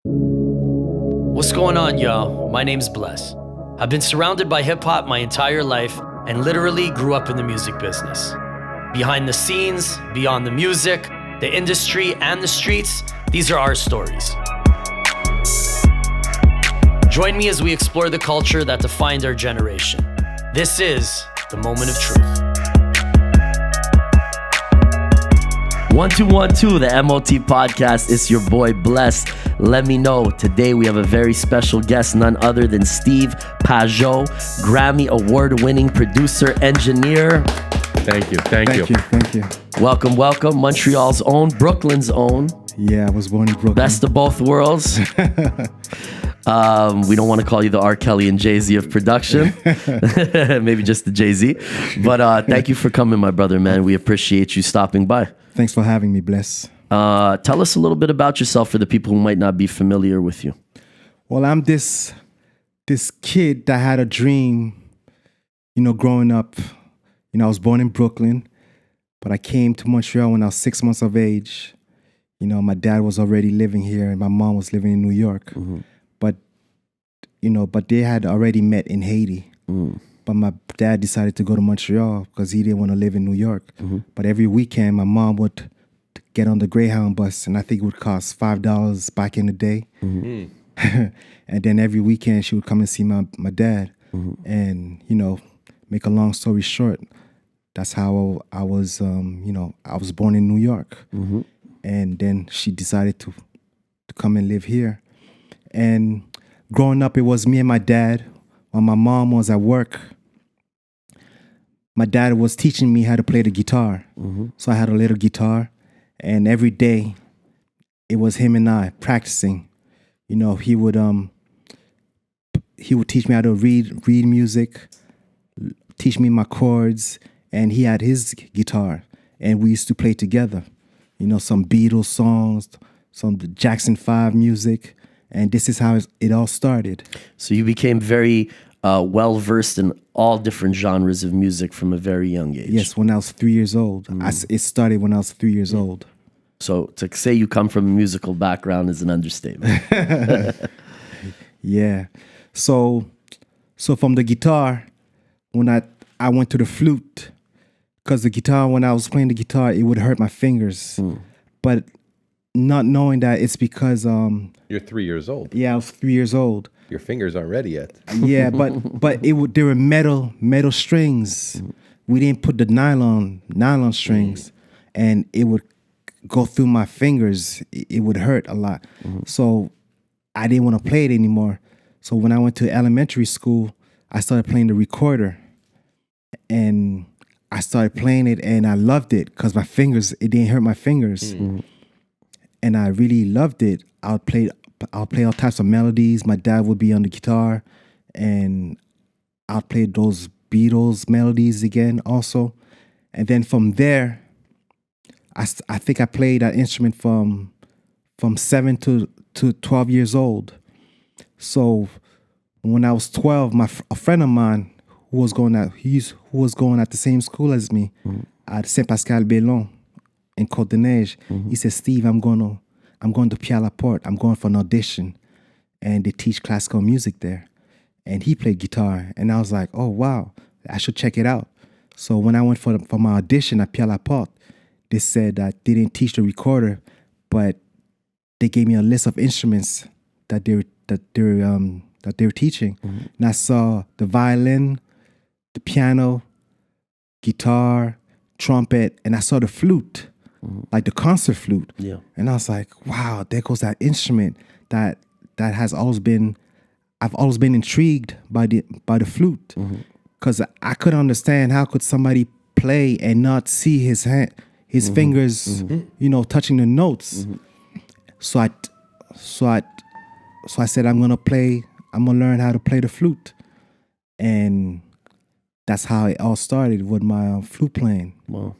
What's going on, y'all? My name's Bless. I've been surrounded by hip-hop my entire life and literally grew up in the music business. Behind the scenes, beyond the music, the industry, and the streets, these are our stories. Join me as we explore the culture that defined our generation. This is the Moment of Truth. 1212, the M.O.T podcast. It's your boy Bless, Lemme-Kno. Today we have a very special guest, none other than Steve Pageot, Grammy Award winning producer, engineer. Thank you. Thank you. Welcome. Montreal's own, Brooklyn's own. Yeah, I was born in Brooklyn. Best of both worlds. We don't want to call you the R. Kelly and Jay-Z of production. Maybe just the Jay-Z. But thank you for coming, my brother, man. We appreciate you stopping by. Thanks for having me, Bless. Tell us a little bit about yourself for the people who might not be familiar with you. Well, I'm this kid that had a dream, growing up. I was born in Brooklyn, but I came to Montreal when I was 6 months of age. My dad was already living here and my mom was living in New York. Mm-hmm. But they had already met in Haiti. Mm. But my dad decided to go to Montreal because he didn't want to live in New York. Mm-hmm. But every weekend, my mom would get on the Greyhound bus, and I think it would cost $5 back in the day. Mm-hmm. And then every weekend, she would come and see my dad. Mm-hmm. And, make a long story short, that's how I was, I was born in New York. Mm-hmm. And then she decided to come and live here. And growing up, it was me and my dad. While my mom was at work, my dad was teaching me how to play the guitar. Mm-hmm. So I had a little guitar, and every day it was him and I practicing. He would teach me how to read music, teach me my chords, and he had his guitar, and we used to play together. Some Beatles songs, some Jackson 5 music. And this is how it all started. So you became very well-versed in all different genres of music from a very young age. Yes, when I was 3 years old. It started when I was 3 years old. So to say you come from a musical background is an understatement. Yeah. So from the guitar, when I went to the flute, because the guitar, when I was playing the guitar, it would hurt my fingers. Mm. But not knowing that it's because... You're 3 years old. Yeah, I was 3 years old. Your fingers aren't ready yet. Yeah, but there were metal strings. Mm-hmm. We didn't put the nylon strings, and it would go through my fingers. It would hurt a lot. Mm-hmm. So I didn't want to play it anymore. So when I went to elementary school, I started playing the recorder, and I started playing it, and I loved it because it didn't hurt my fingers. Mm-hmm. And I really loved it. I'll play all types of melodies. My dad would be on the guitar, and I'll play those Beatles melodies again also. And then from there, I think I played that instrument from 7 to 12 years old. So when I was 12, a friend of mine who was going at the same school as me, mm-hmm. at Saint Pascal Bellon in Côte de Neige, mm-hmm. he said, "Steve, I'm going to Pierre Laporte. I'm going for an audition." And they teach classical music there. And he played guitar. And I was like, oh, wow, I should check it out. So when I went for my audition at Pierre Laporte, they said that they didn't teach the recorder, but they gave me a list of instruments that they were teaching. Mm-hmm. And I saw the violin, the piano, guitar, trumpet, and I saw the flute. Mm-hmm. Like the concert flute. Yeah. And I was like, wow, there goes that instrument that has always been, I've always been intrigued by the flute. Because mm-hmm. I couldn't understand how could somebody play and not see his mm-hmm. fingers, mm-hmm. Touching the notes. Mm-hmm. So I said, I'm gonna learn how to play the flute. And that's how it all started with my flute playing. Wow.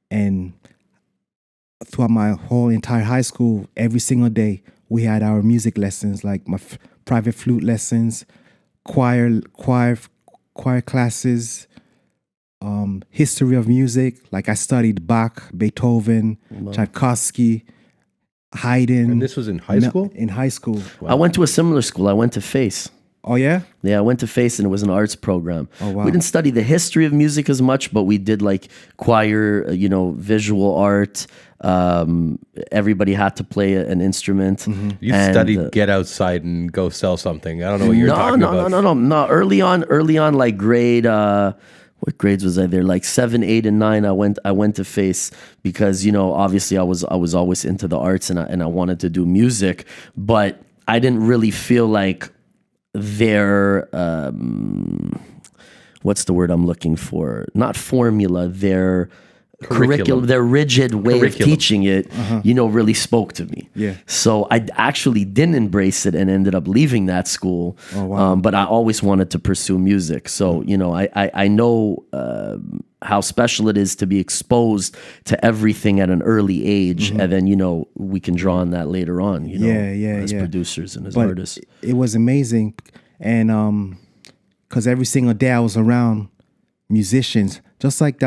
And throughout my whole entire high school, every single day, we had our music lessons, like my private flute lessons, choir classes, history of music. Like I studied Bach, Beethoven, Tchaikovsky, Haydn. And this was in high school? In high school. I went to a similar school. I went to FACE. Oh yeah. Yeah, I went to FACE and it was an arts program. Oh, wow. We didn't study the history of music as much, but we did like choir, visual art. Everybody had to play an instrument. You And, studied get outside and go sell something. I don't know what you're talking about. No. Early on, like grade. What grades was I there? Like 7, 8, and 9. I went to FACE because obviously I was always into the arts and I wanted to do music, but I didn't really feel like their what's the word I'm looking for? Not formula. Their curriculum, their rigid way of teaching it, really spoke to me. Yeah. So I actually didn't embrace it and ended up leaving that school. Oh, wow. But I always wanted to pursue music. So, I know how special it is to be exposed to everything at an early age. And then, we can draw on that later on, as producers and as But artists. it was amazing, and because every single day I was around musicians, just like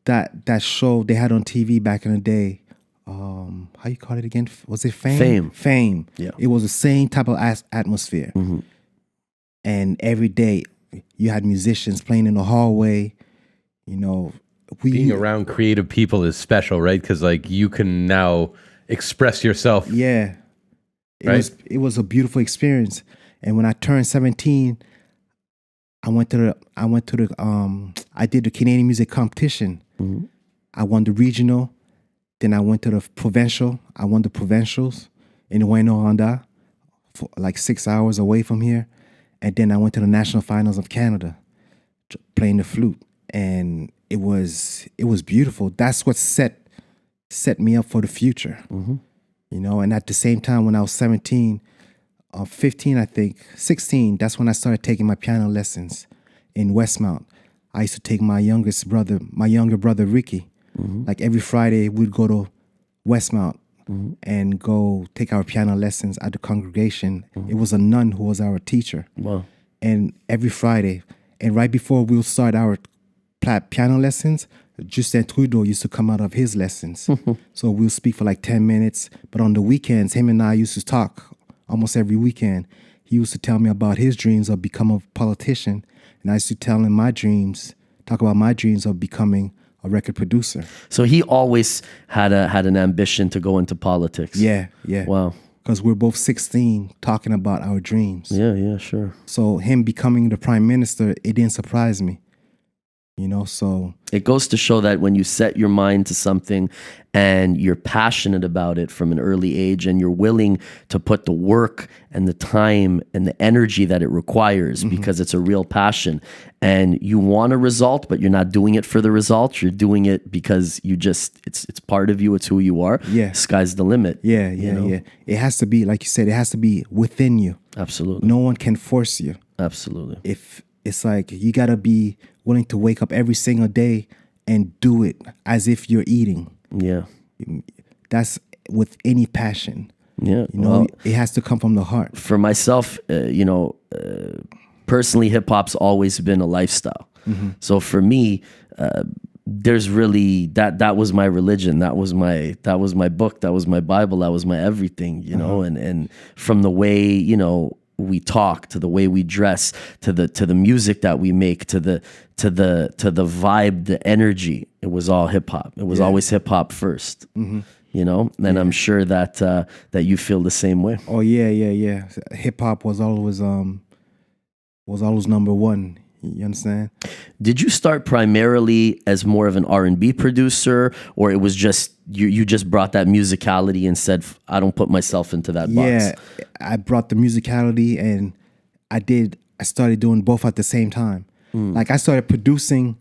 that show they had on TV back in the day. How you call it again? Was it Fame? Fame. Yeah. It was the same type of atmosphere. And every day you had musicians playing in the hallway. Being around creative people is special, right? Because like you can now express yourself. Yeah. It was a beautiful experience. And when I turned 17, I did the Canadian music competition. I won the regional. Then I went to the provincial. I won the provincials in Rouyn-Noranda, for like 6 hours away from here. And then I went to the national finals of Canada, playing the flute. And it was beautiful. That's what set me up for the future. And at the same time, when I was 17, 15, I think, 16, that's when I started taking my piano lessons in Westmount. I used to take my younger brother, Ricky. Like every Friday, we'd go to Westmount and go take our piano lessons at the congregation. It was a nun who was our teacher. Wow. And every Friday, and right before we'll start our piano lessons, Justin Trudeau used to come out of his lessons. So we'll speak for like 10 minutes. But on the weekends, him and I used to talk almost every weekend. He used to tell me about his dreams of becoming a politician. And I used to tell him talk about my dreams of becoming a record producer. So he always had an ambition to go into politics. Yeah. Wow. Because we're both 16 talking about our dreams. Yeah, sure. So him becoming the prime minister, it didn't surprise me. So it goes to show that when you set your mind to something and you're passionate about it from an early age and you're willing to put the work and the time and the energy that it requires because it's a real passion and you want a result, but you're not doing it for the result. You're doing it because it's part of you. It's who you are. Yeah. Sky's the limit. Yeah. It has to be, like you said, it has to be within you. Absolutely. No one can force you. Absolutely. If it's like you got to be willing to wake up every single day and do it as if you're eating. Yeah. That's with any passion. Yeah. It has to come from the heart. For myself, personally, hip hop's always been a lifestyle. So for me, there's really that was my religion. That was my book. That was my Bible. That was my everything. And from the way we talk, to the way we dress, to the music that we make, to the vibe, the energy. It was all hip hop. It was always hip hop first. And I'm sure that you feel the same way. Oh yeah. Hip hop was always number one. You understand? Did you start primarily as more of an R&B producer, or it was just you just brought that musicality and said, I don't put myself into that box? Yeah, I brought the musicality and I started doing both at the same time. Like I started producing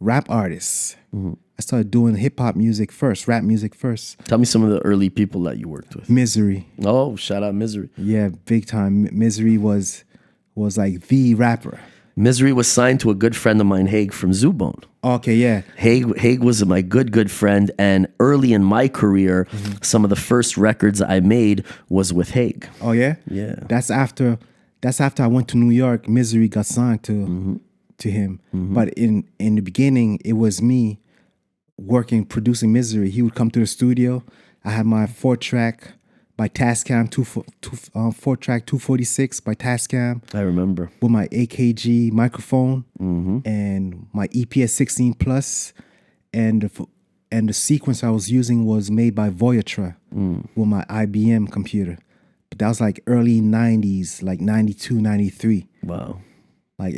rap artists. I started doing hip hop music first, rap music first. Tell me some of the early people that you worked with. Misery. Oh, shout out Misery. Yeah, big time. Misery was like the rapper. Misery was signed to a good friend of mine, Haig, from Zubone. Okay, yeah. Haig was my good friend, and early in my career, some of the first records I made was with Haig. Oh yeah? Yeah. That's after I went to New York, Misery got signed to him. But in the beginning, it was me working, producing Misery, he would come to the studio. I had my 4-track by Tascam, 4-track 246 by Tascam. I remember. With my AKG microphone and my EPS 16 Plus, and the sequence I was using was made by Voyatra with my IBM computer. But that was like early 90s, like 92, 93. Wow. Like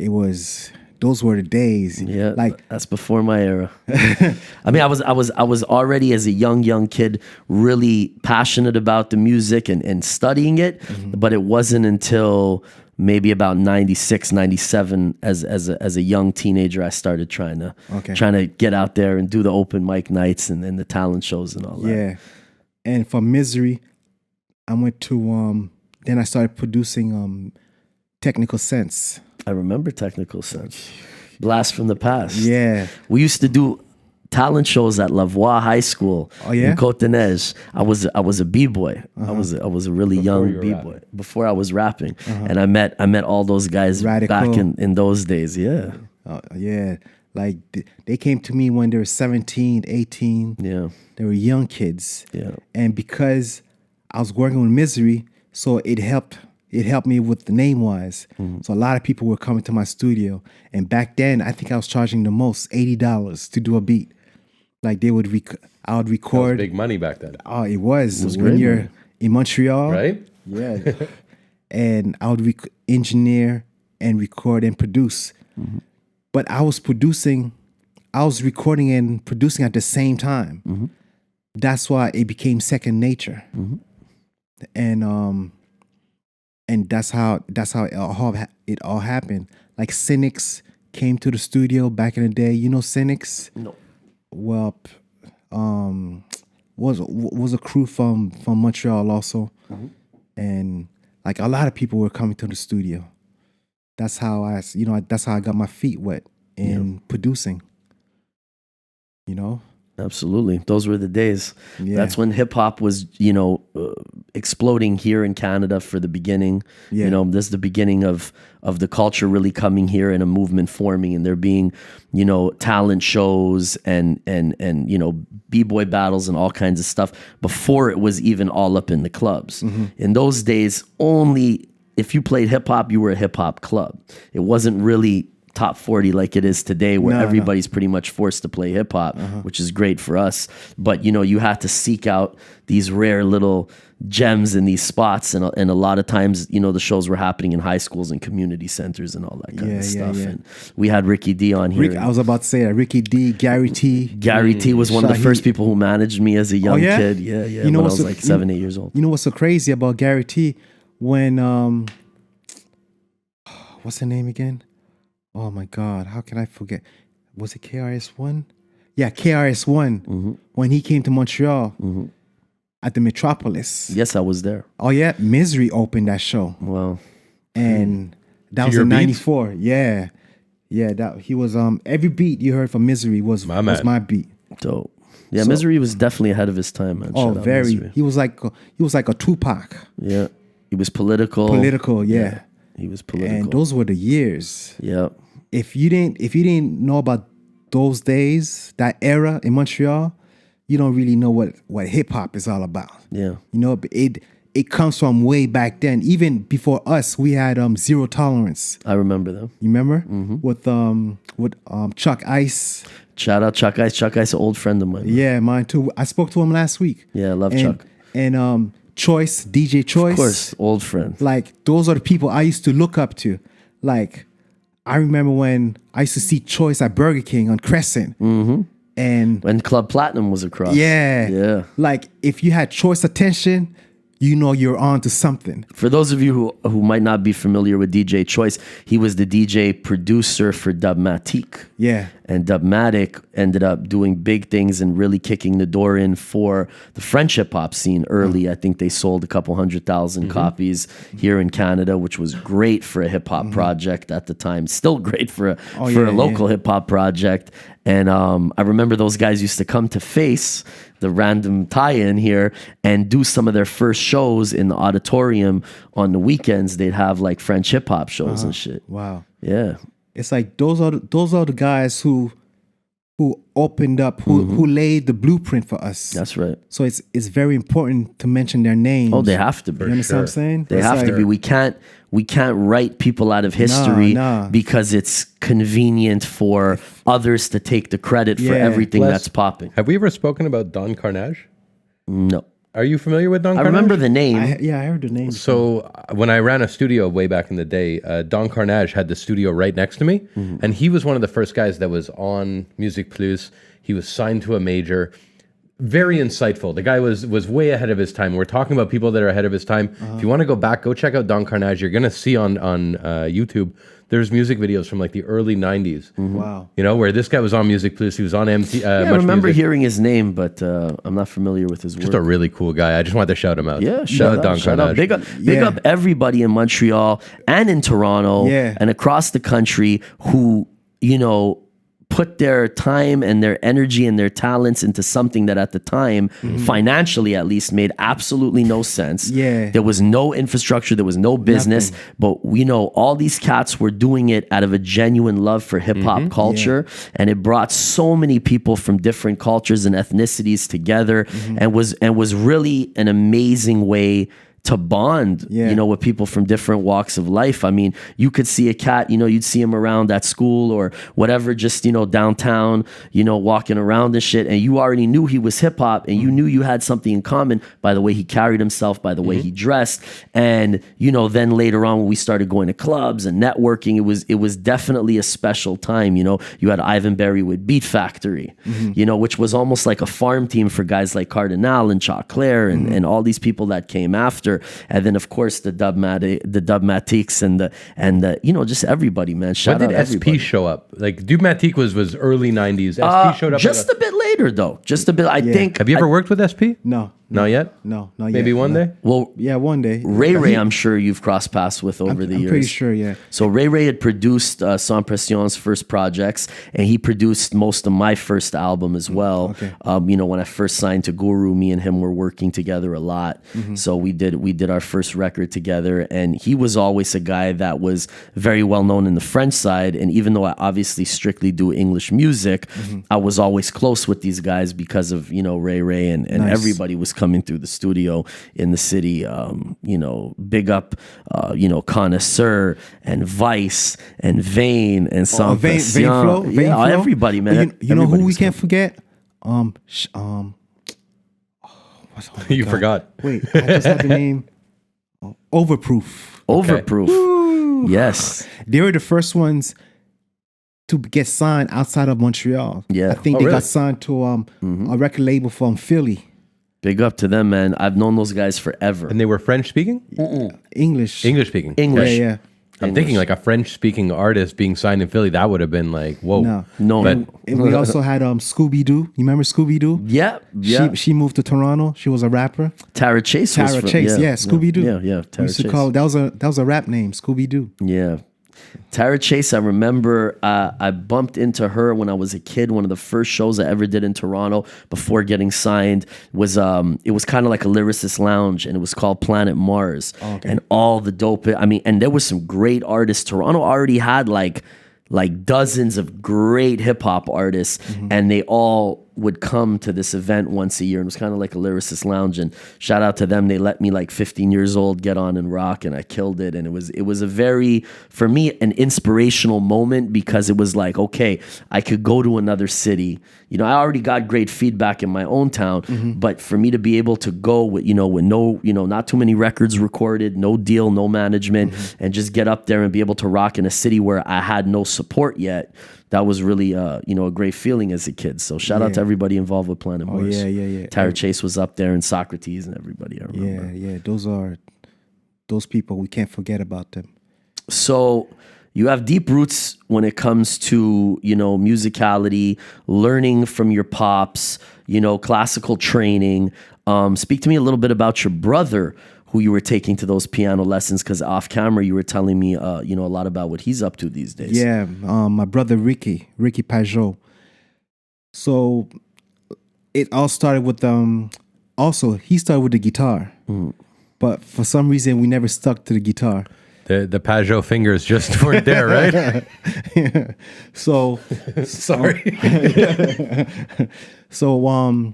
those were the days. Yeah, like that's before my era. I mean, I was already as a young kid really passionate about the music and studying it, but it wasn't until maybe about 96, 97 as a young teenager I started trying to get out there and do the open mic nights and the talent shows and all that. Yeah. And for Misery, I went to then I started producing Technical Sense. I remember Technical Sense. Blast from the Past. Yeah. We used to do talent shows at La Voix High School in Côte-Neige. I was a b-boy. I was a really young b-boy before I was rapping. And I met all those guys back in those days. Yeah. Yeah. Like they came to me when they were 17, 18. Yeah. They were young kids. Yeah. And because I was working with Misery, so it helped me with the name-wise. So a lot of people were coming to my studio. And back then, I think I was charging the most, $80 to do a beat. Like I would record. That was big money back then. Oh, it was when great you're money. in Montreal. Right? Yeah. And I would engineer and record and produce. But I was recording and producing at the same time. That's why it became second nature. And that's how it all happened. Like Cynics came to the studio back in the day. You know Cynics? No. Well, was a crew from Montreal also, and like a lot of people were coming to the studio. That's how I got my feet wet in producing. You know. Absolutely. Those were the days. Yeah. That's when hip hop was, exploding here in Canada for the beginning. Yeah. This is the beginning of the culture really coming here and a movement forming, and there being, talent shows and b-boy battles and all kinds of stuff before it was even all up in the clubs. In those days, only if you played hip hop, you were a hip hop club. It wasn't really top 40 like it is today, where everybody's pretty much forced to play hip hop, which is great for us. But you have to seek out these rare little gems in these spots, and a lot of times, the shows were happening in high schools and community centers and all that kind of stuff. Yeah. And we had Ricky D on here. I was about to say that. Ricky D, Gary T. Gary T was one of the first people who managed me as a young kid. Yeah. When I was like 7, 8 years old. You know what's so crazy about Gary T? When what's her name again? Oh my God, how can I forget? Was it KRS-One? Yeah, KRS-One. When he came to Montreal at the Metropolis. Yes, I was there. Oh yeah, Misery opened that show. Wow. And that was in '94. Yeah. Yeah, that he was every beat you heard from Misery was my beat. Dope. Yeah, Misery was definitely ahead of his time, man. Oh, very. Misery. He was like a Tupac. Yeah. He was political. Political, yeah. He was political. And those were the years. Yeah. If you didn't know about those days, that era in Montreal, you don't really know what hip hop is all about. Yeah. It comes from way back then. Even before us, we had Zero Tolerance. I remember them. You remember? With Chuck Ice. Shout out Chuck Ice. Chuck Ice, an old friend of mine. Yeah, mine too. I spoke to him last week. Yeah, I love Chuck. And Choice, DJ Choice. Of course, old friend. Like, those are the people I used to look up to. Like, I remember when I used to see Choice at Burger King on Crescent. And when Club Platinum was across. Yeah. Like, if you had Choice attention, you're on to something. For those of you who might not be familiar with DJ Choice, he was the DJ producer for Dubmatic. Yeah. And Dubmatic ended up doing big things and really kicking the door in for the French hip hop scene early. I think they sold a couple 100,000 copies here in Canada, which was great for a hip hop project at the time. Still great for a local hip hop project. And I remember those guys used to come to Face, the random tie-in here, and do some of their first shows in the auditorium on the weekends. They'd have like French hip hop shows and shit. Wow. Yeah. It's like those are the guys who who opened up, who laid the blueprint for us. That's right. So it's very important to mention their names. Oh, they have to be. You understand what I'm saying? They It's have to like- be. We can't write people out of history Nah. because it's convenient for others to take the credit for Yeah. everything Bless. that's popping. Have we ever spoken about Don Carnage? No. Are you familiar with Don I Carnage? remember the name. I heard the name. So when I ran a studio way back in the day, Don Carnage had the studio right next to me, and he was one of the first guys that was on Music Plus. He was signed to a major. Very insightful. The guy was way ahead of his time. We're talking about people that are ahead of his time. If you want to go back, go check out Don Carnage. You're gonna see on YouTube. There's music videos from like the early '90s. Wow. You know, where this guy was on Music Plus. He was on MT. I Much remember Music. hearing his name, but I'm not familiar with his Just work. a really cool guy. I just wanted to shout him out. Yeah, shout out Don shout out. Carnage. Big Yeah. up everybody in Montreal and in Toronto Yeah. and across the country who, put their time and their energy and their talents into something that at the time, financially at least, made absolutely no sense. Yeah. There was no infrastructure, there was no business, but all these cats were doing it out of a genuine love for hip hop culture, and it brought so many people from different cultures and ethnicities together, and was really an amazing way to bond, with people from different walks of life. I mean, you could see a cat, you'd see him around at school or whatever, just, downtown, walking around and shit. And you already knew he was hip hop, and you knew you had something in common by the way he carried himself, by the way he dressed. And, then later on when we started going to clubs and networking, it was definitely a special time. You had Ivan Berry with Beat Factory, which was almost like a farm team for guys like Cardinal and Chalk Claire and all these people that came after. And then of course the Dubmatics and the just everybody, man. Shout When out did everybody. SP show up? Like Dubmatique was early '90s. SP showed up just a bit later though. Just a bit. I think. Have you ever worked with SP? No. Not yet? No, not yet. Maybe one No. day? Well, Yeah, one day. Ray, I'm sure you've crossed paths with over the I'm years. pretty sure, yeah. So Ray had produced Sans Pression's first projects, and he produced most of my first album as well. Okay. When I first signed to Guru, me and him were working together a lot. So we did our first record together, and he was always a guy that was very well known in the French side. And even though I obviously strictly do English music, I was always close with these guys because of Ray and Nice. everybody was coming through the studio in the city. Big up, Connoisseur and Vice and Vane and Sans Vein Pression. Flow, Vein Yeah, Flow. everybody, man. You know who Everybody we was can't forget? You forgot. Wait, I just had the name. Overproof. Overproof. Yes. They were the first ones to get signed outside of Montreal. Yeah. I think Oh, they really? got signed to a record label from Philly. Big up to them, man. I've known those guys forever. And they were French speaking? English. English speaking. English. Yeah, yeah. I'm thinking like a French speaking artist being signed in Philly, that would have been like, whoa. No. But And we also had Scooby Doo. You remember Scooby Doo? Yeah. She moved to Toronto. She was a rapper. Tara Chase was Tara from, Chase, yeah, Scooby Doo. Yeah. We Tara used to Chase. call that was a rap name, Scooby Doo. Yeah. Tara Chase, I remember I bumped into her when I was a kid. One of the first shows I ever did in Toronto before getting signed was it was kind of like a lyricist lounge, and it was called Planet Mars. Okay. And all the dope, and there was some great artists. Toronto already had like dozens of great hip hop artists, and they all would come to this event once a year, and it was kind of like a lyricist lounge. And shout out to them, they let me like 15 years old get on and rock, and I killed it. And it was a very, for me, an inspirational moment, because it was like, okay, I could go to another city. I already got great feedback in my own town, but for me to be able to go with no, not too many records recorded, no deal, no management, and just get up there and be able to rock in a city where I had no support yet, that was really, a great feeling as a kid. So shout out to everybody involved with Planet Mars. yeah. Tara Chase was up there, and Socrates and everybody, I remember. Yeah. Those people, we can't forget about them. So you have deep roots when it comes to, musicality, learning from your pops, classical training. Speak to me a little bit about your brother, who you were taking to those piano lessons, because off camera you were telling me, a lot about what he's up to these days. Yeah, my brother Ricky Pazzo. So it all started with also he started with the guitar, but for some reason we never stuck to the guitar. The Pageot fingers just weren't there, right? So Sorry. so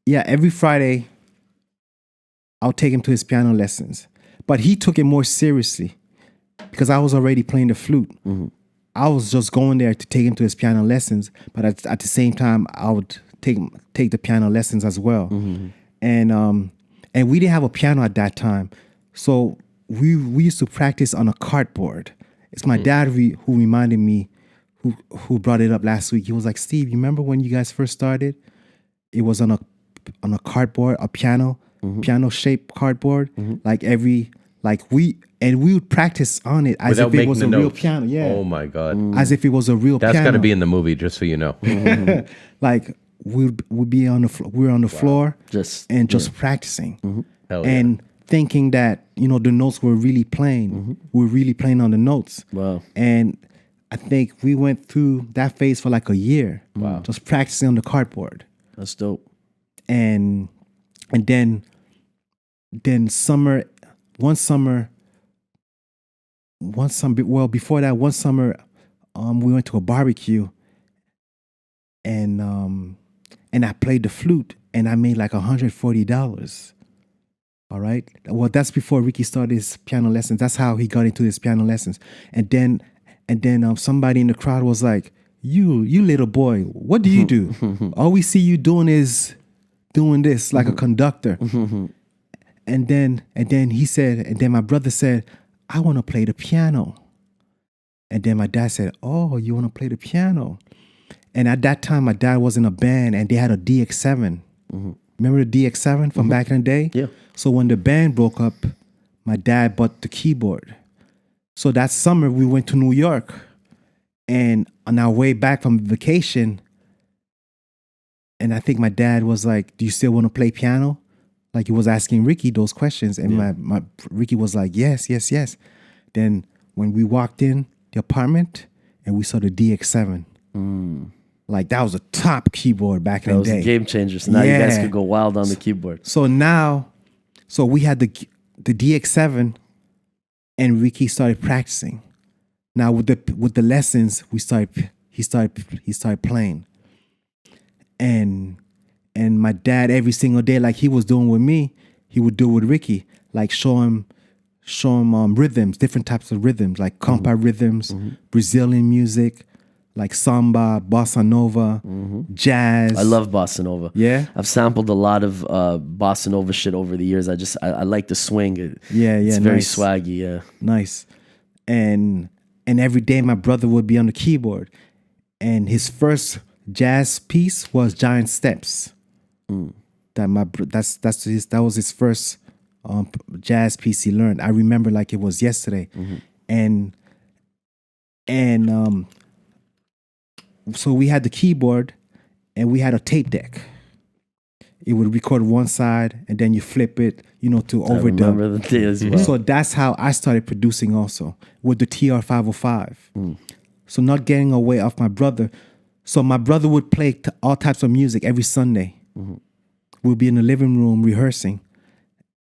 yeah, every Friday I'll take him to his piano lessons. But he took it more seriously because I was already playing the flute. I was just going there to take him to his piano lessons, but at the same time I would take the piano lessons as well. And we didn't have a piano at that time. So we used to practice on a cardboard. It's my dad who reminded me, who brought it up last week. He was like, Steve, you remember when you guys first started? It was on a cardboard, a piano shaped cardboard. We would practice on it as Without if it was a making the real notes. piano. Yeah. Oh my God. As if it was a real That's piano. got to be in the movie, just so you know. Like we'd be on the we're on the floor Just practicing. Hell yeah. And thinking that, the notes were really playing. We're really playing on the notes. Wow. And I think we went through that phase for like a year. Wow. Just practicing on the cardboard. That's dope. And then one summer, before that, one summer, we went to a barbecue and I played the flute and I made like $140. All right. Well, that's before Ricky started his piano lessons. That's how he got into his piano lessons. And then somebody in the crowd was like, you little boy, what do you do? All we see you doing is doing this like a conductor. And then my brother said, I want to play the piano. And then my dad said, oh, you want to play the piano? And at that time, my dad was in a band and they had a DX7. Remember the DX7 from back in the day? Yeah. So when the band broke up, my dad bought the keyboard. So that summer we went to New York, and on our way back from vacation, and I think my dad was like, do you still want to play piano? Like he was asking Ricky those questions, and my Ricky was like, yes. Then when we walked in the apartment and we saw the DX7, like that was a top keyboard back in That the was day. a game changer. So now you guys could go wild on the keyboard. So we had the DX7, and Ricky started practicing. Now with the lessons, he started playing, and my dad every single day, like he was doing with me, he would do with Ricky, like show him rhythms, different types of rhythms, like compa rhythms, Brazilian music, like samba, bossa nova, jazz. I love bossa nova. Yeah? I've sampled a lot of bossa nova shit over the years. I like the swing. It's very nice. swaggy. Yeah. Nice. And every day my brother would be on the keyboard, and his first jazz piece was Giant Steps. That was his first jazz piece he learned. I remember like it was yesterday. And so we had the keyboard and we had a tape deck. It would record one side and then you flip it, to overdub. I remember the day as well. So that's how I started producing also with the TR-505. So not getting away off my brother. So my brother would play all types of music every Sunday. We'd be in the living room rehearsing,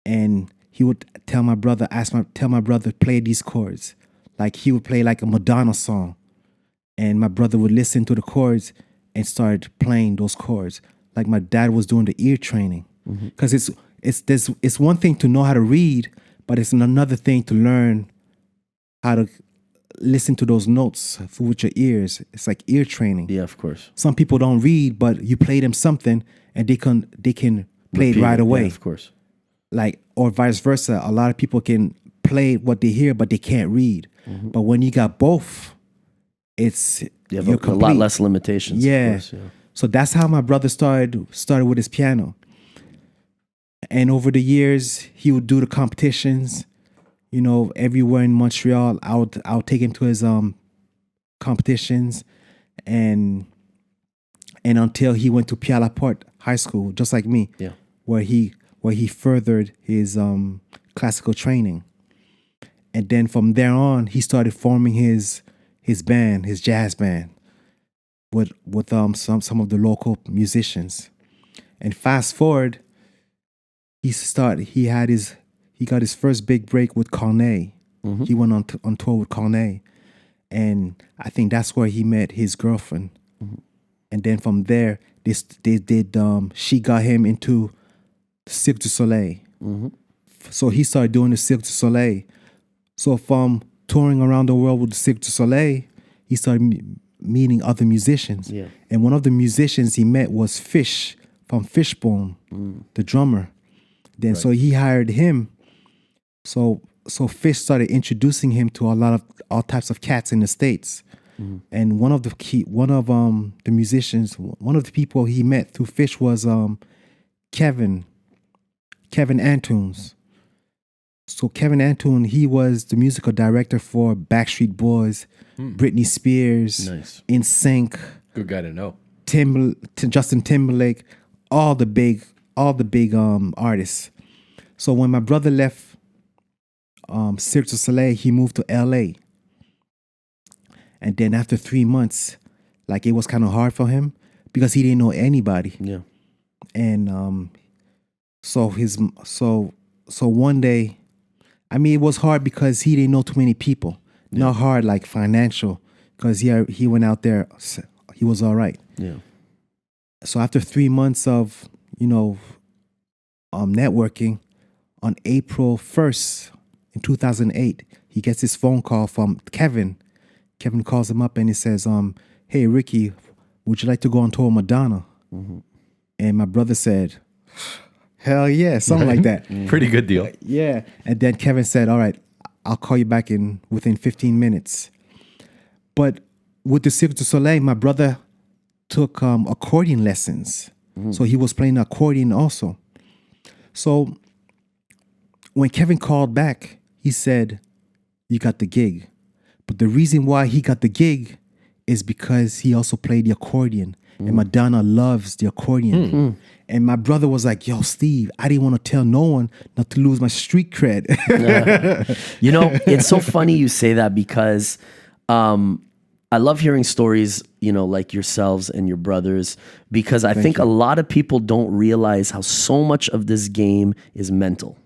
and he would tell my brother, play these chords. Like he would play like a Madonna song, and my brother would listen to the chords and start playing those chords. Like my dad was doing the ear training, because it's one thing to know how to read, but it's another thing to learn how to listen to those notes with your ears. It's like ear training. Yeah, of course. Some people don't read, but you play them something and they can play it right away. Yeah, of course. Like, or vice versa. A lot of people can play what they hear, but they can't read. But when you got both, You have a lot less limitations. Yeah. Of course, yeah. So that's how my brother started with his piano. And over the years, he would do the competitions. Everywhere in Montreal, I would take him to his competitions, and until he went to Pierre-Laporte High School, just like me, where he furthered his classical training, and then from there on, he started forming his band, his jazz band, with some of the local musicians, and fast forward, he got his first big break with Corneille. He went on tour with Corneille, and I think that's where he met his girlfriend. And then from there, they did. She got him into Cirque du Soleil. So he started doing the Cirque du Soleil. So from touring around the world with the Cirque du Soleil, he started meeting other musicians. Yeah. And one of the musicians he met was Fish from Fishbone, the drummer. Then so he hired him. So Fish started introducing him to all types of cats in the States. And one of the musicians, one of the people he met through Fish was Kevin Antunes. So Kevin Antunes, he was the musical director for Backstreet Boys, Britney Spears, Nice. NSYNC, Good guy to know. Justin Timberlake, all the big artists. So when my brother left Cirque du Soleil, he moved to LA. And then after 3 months, like it was kind of hard for him because he didn't know anybody. Yeah. And so one day, I mean, it was hard because he didn't know too many people. Not hard like financial, because he went out there, he was all right. Yeah. So after 3 months of networking, on April 1st in 2008, he gets this phone call from Kevin. Kevin calls him up and he says, "Hey Ricky, would you like to go on tour with Madonna?" And my brother said, "Hell yeah," something like that. Pretty good deal. Yeah. And then Kevin said, "All right, I'll call you back within 15 minutes." But with the Cirque du Soleil, my brother took accordion lessons. So he was playing accordion also. So when Kevin called back, he said, "You got the gig." But the reason why he got the gig is because he also played the accordion. And Madonna loves the accordion. And my brother was like, "Yo, Steve, I didn't want to tell no one not to lose my street cred." You know, it's so funny you say that because I love hearing stories, like yourselves and your brothers, because I think a lot of people don't realize how so much of this game is mental.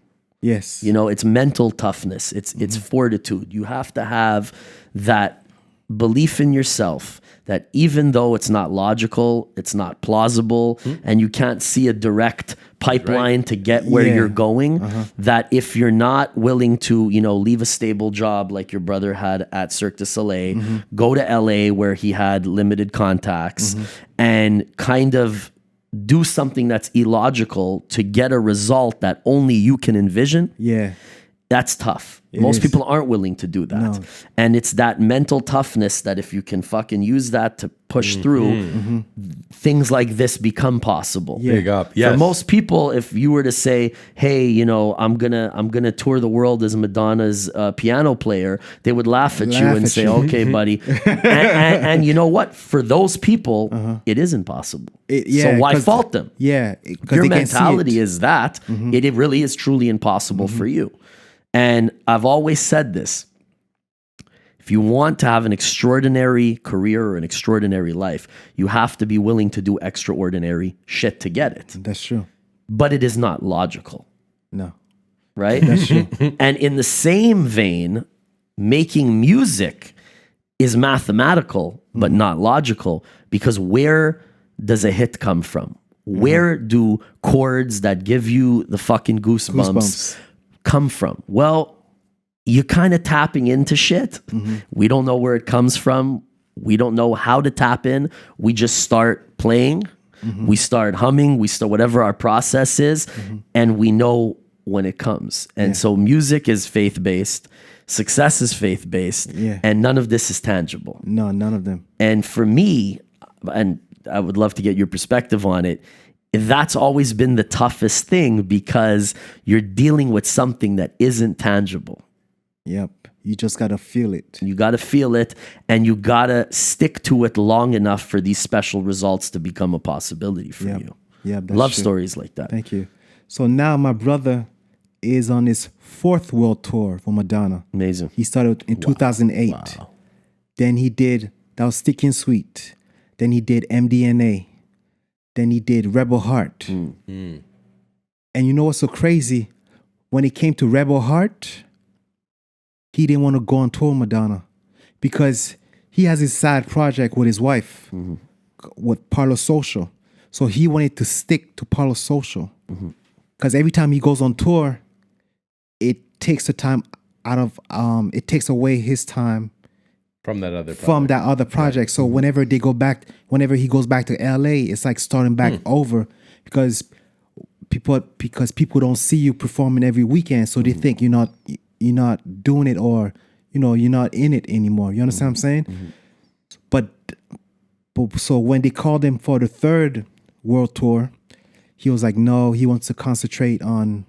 Yes. It's mental toughness. It's fortitude. You have to have that belief in yourself that even though it's not logical, it's not plausible, and you can't see a direct pipeline to get where you're going, that if you're not willing to, leave a stable job like your brother had at Cirque du Soleil, go to LA where he had limited contacts, and kind of do something that's illogical to get a result that only you can envision. Yeah. That's tough. Most people aren't willing to do that. No. And it's that mental toughness that if you can fucking use that to push through, things like this become possible. Yeah. Big up. Yes. For most people, if you were to say, "Hey, I'm gonna tour the world as Madonna's piano player," they would laugh at you and say, "Okay, buddy." and you know what? For those people, it is impossible. So why fault them? Yeah. Your mentality is that it really is truly impossible for you. And I've always said this. If you want to have an extraordinary career or an extraordinary life, you have to be willing to do extraordinary shit to get it. That's true. But it is not logical, No. right? That's true. And in the same vein, making music is mathematical, but not logical, because where does a hit come from? Where do chords that give you the fucking goosebumps come from? Well, you're kind of tapping into shit. We don't know where it comes from. We don't know how to tap in. We just start playing. We start humming. We start whatever our process is, and we know when it comes. And so music is faith-based. Success is faith-based. And none of this is tangible. No, none of them. And for me, and I would love to get your perspective on it, that's always been the toughest thing because you're dealing with something that isn't tangible. Yep. You just got to feel it. You got to feel it, and you got to stick to it long enough for these special results to become a possibility for you. Yeah, Love stories like that. Thank you. So now my brother is on his 4th world tour for Madonna. Amazing. He started in 2008. Wow. Then he did, that was Sticky and Sweet. Then he did MDNA. Then he did Rebel Heart. And you know what's so crazy? When it came to Rebel Heart, he didn't want to go on tour with Madonna because he has his side project with his wife, with Parlo Social. So he wanted to stick to Parlo Social. Because every time he goes on tour, it takes the time out of, it takes away his time From that other project. from that other project. So whenever he goes back to LA, it's like starting back over because people don't see you performing every weekend, so they think you're not doing it, or you're not in it anymore. You understand what I'm saying? But so when they called him for the third world tour, he was like, no, he wants to concentrate on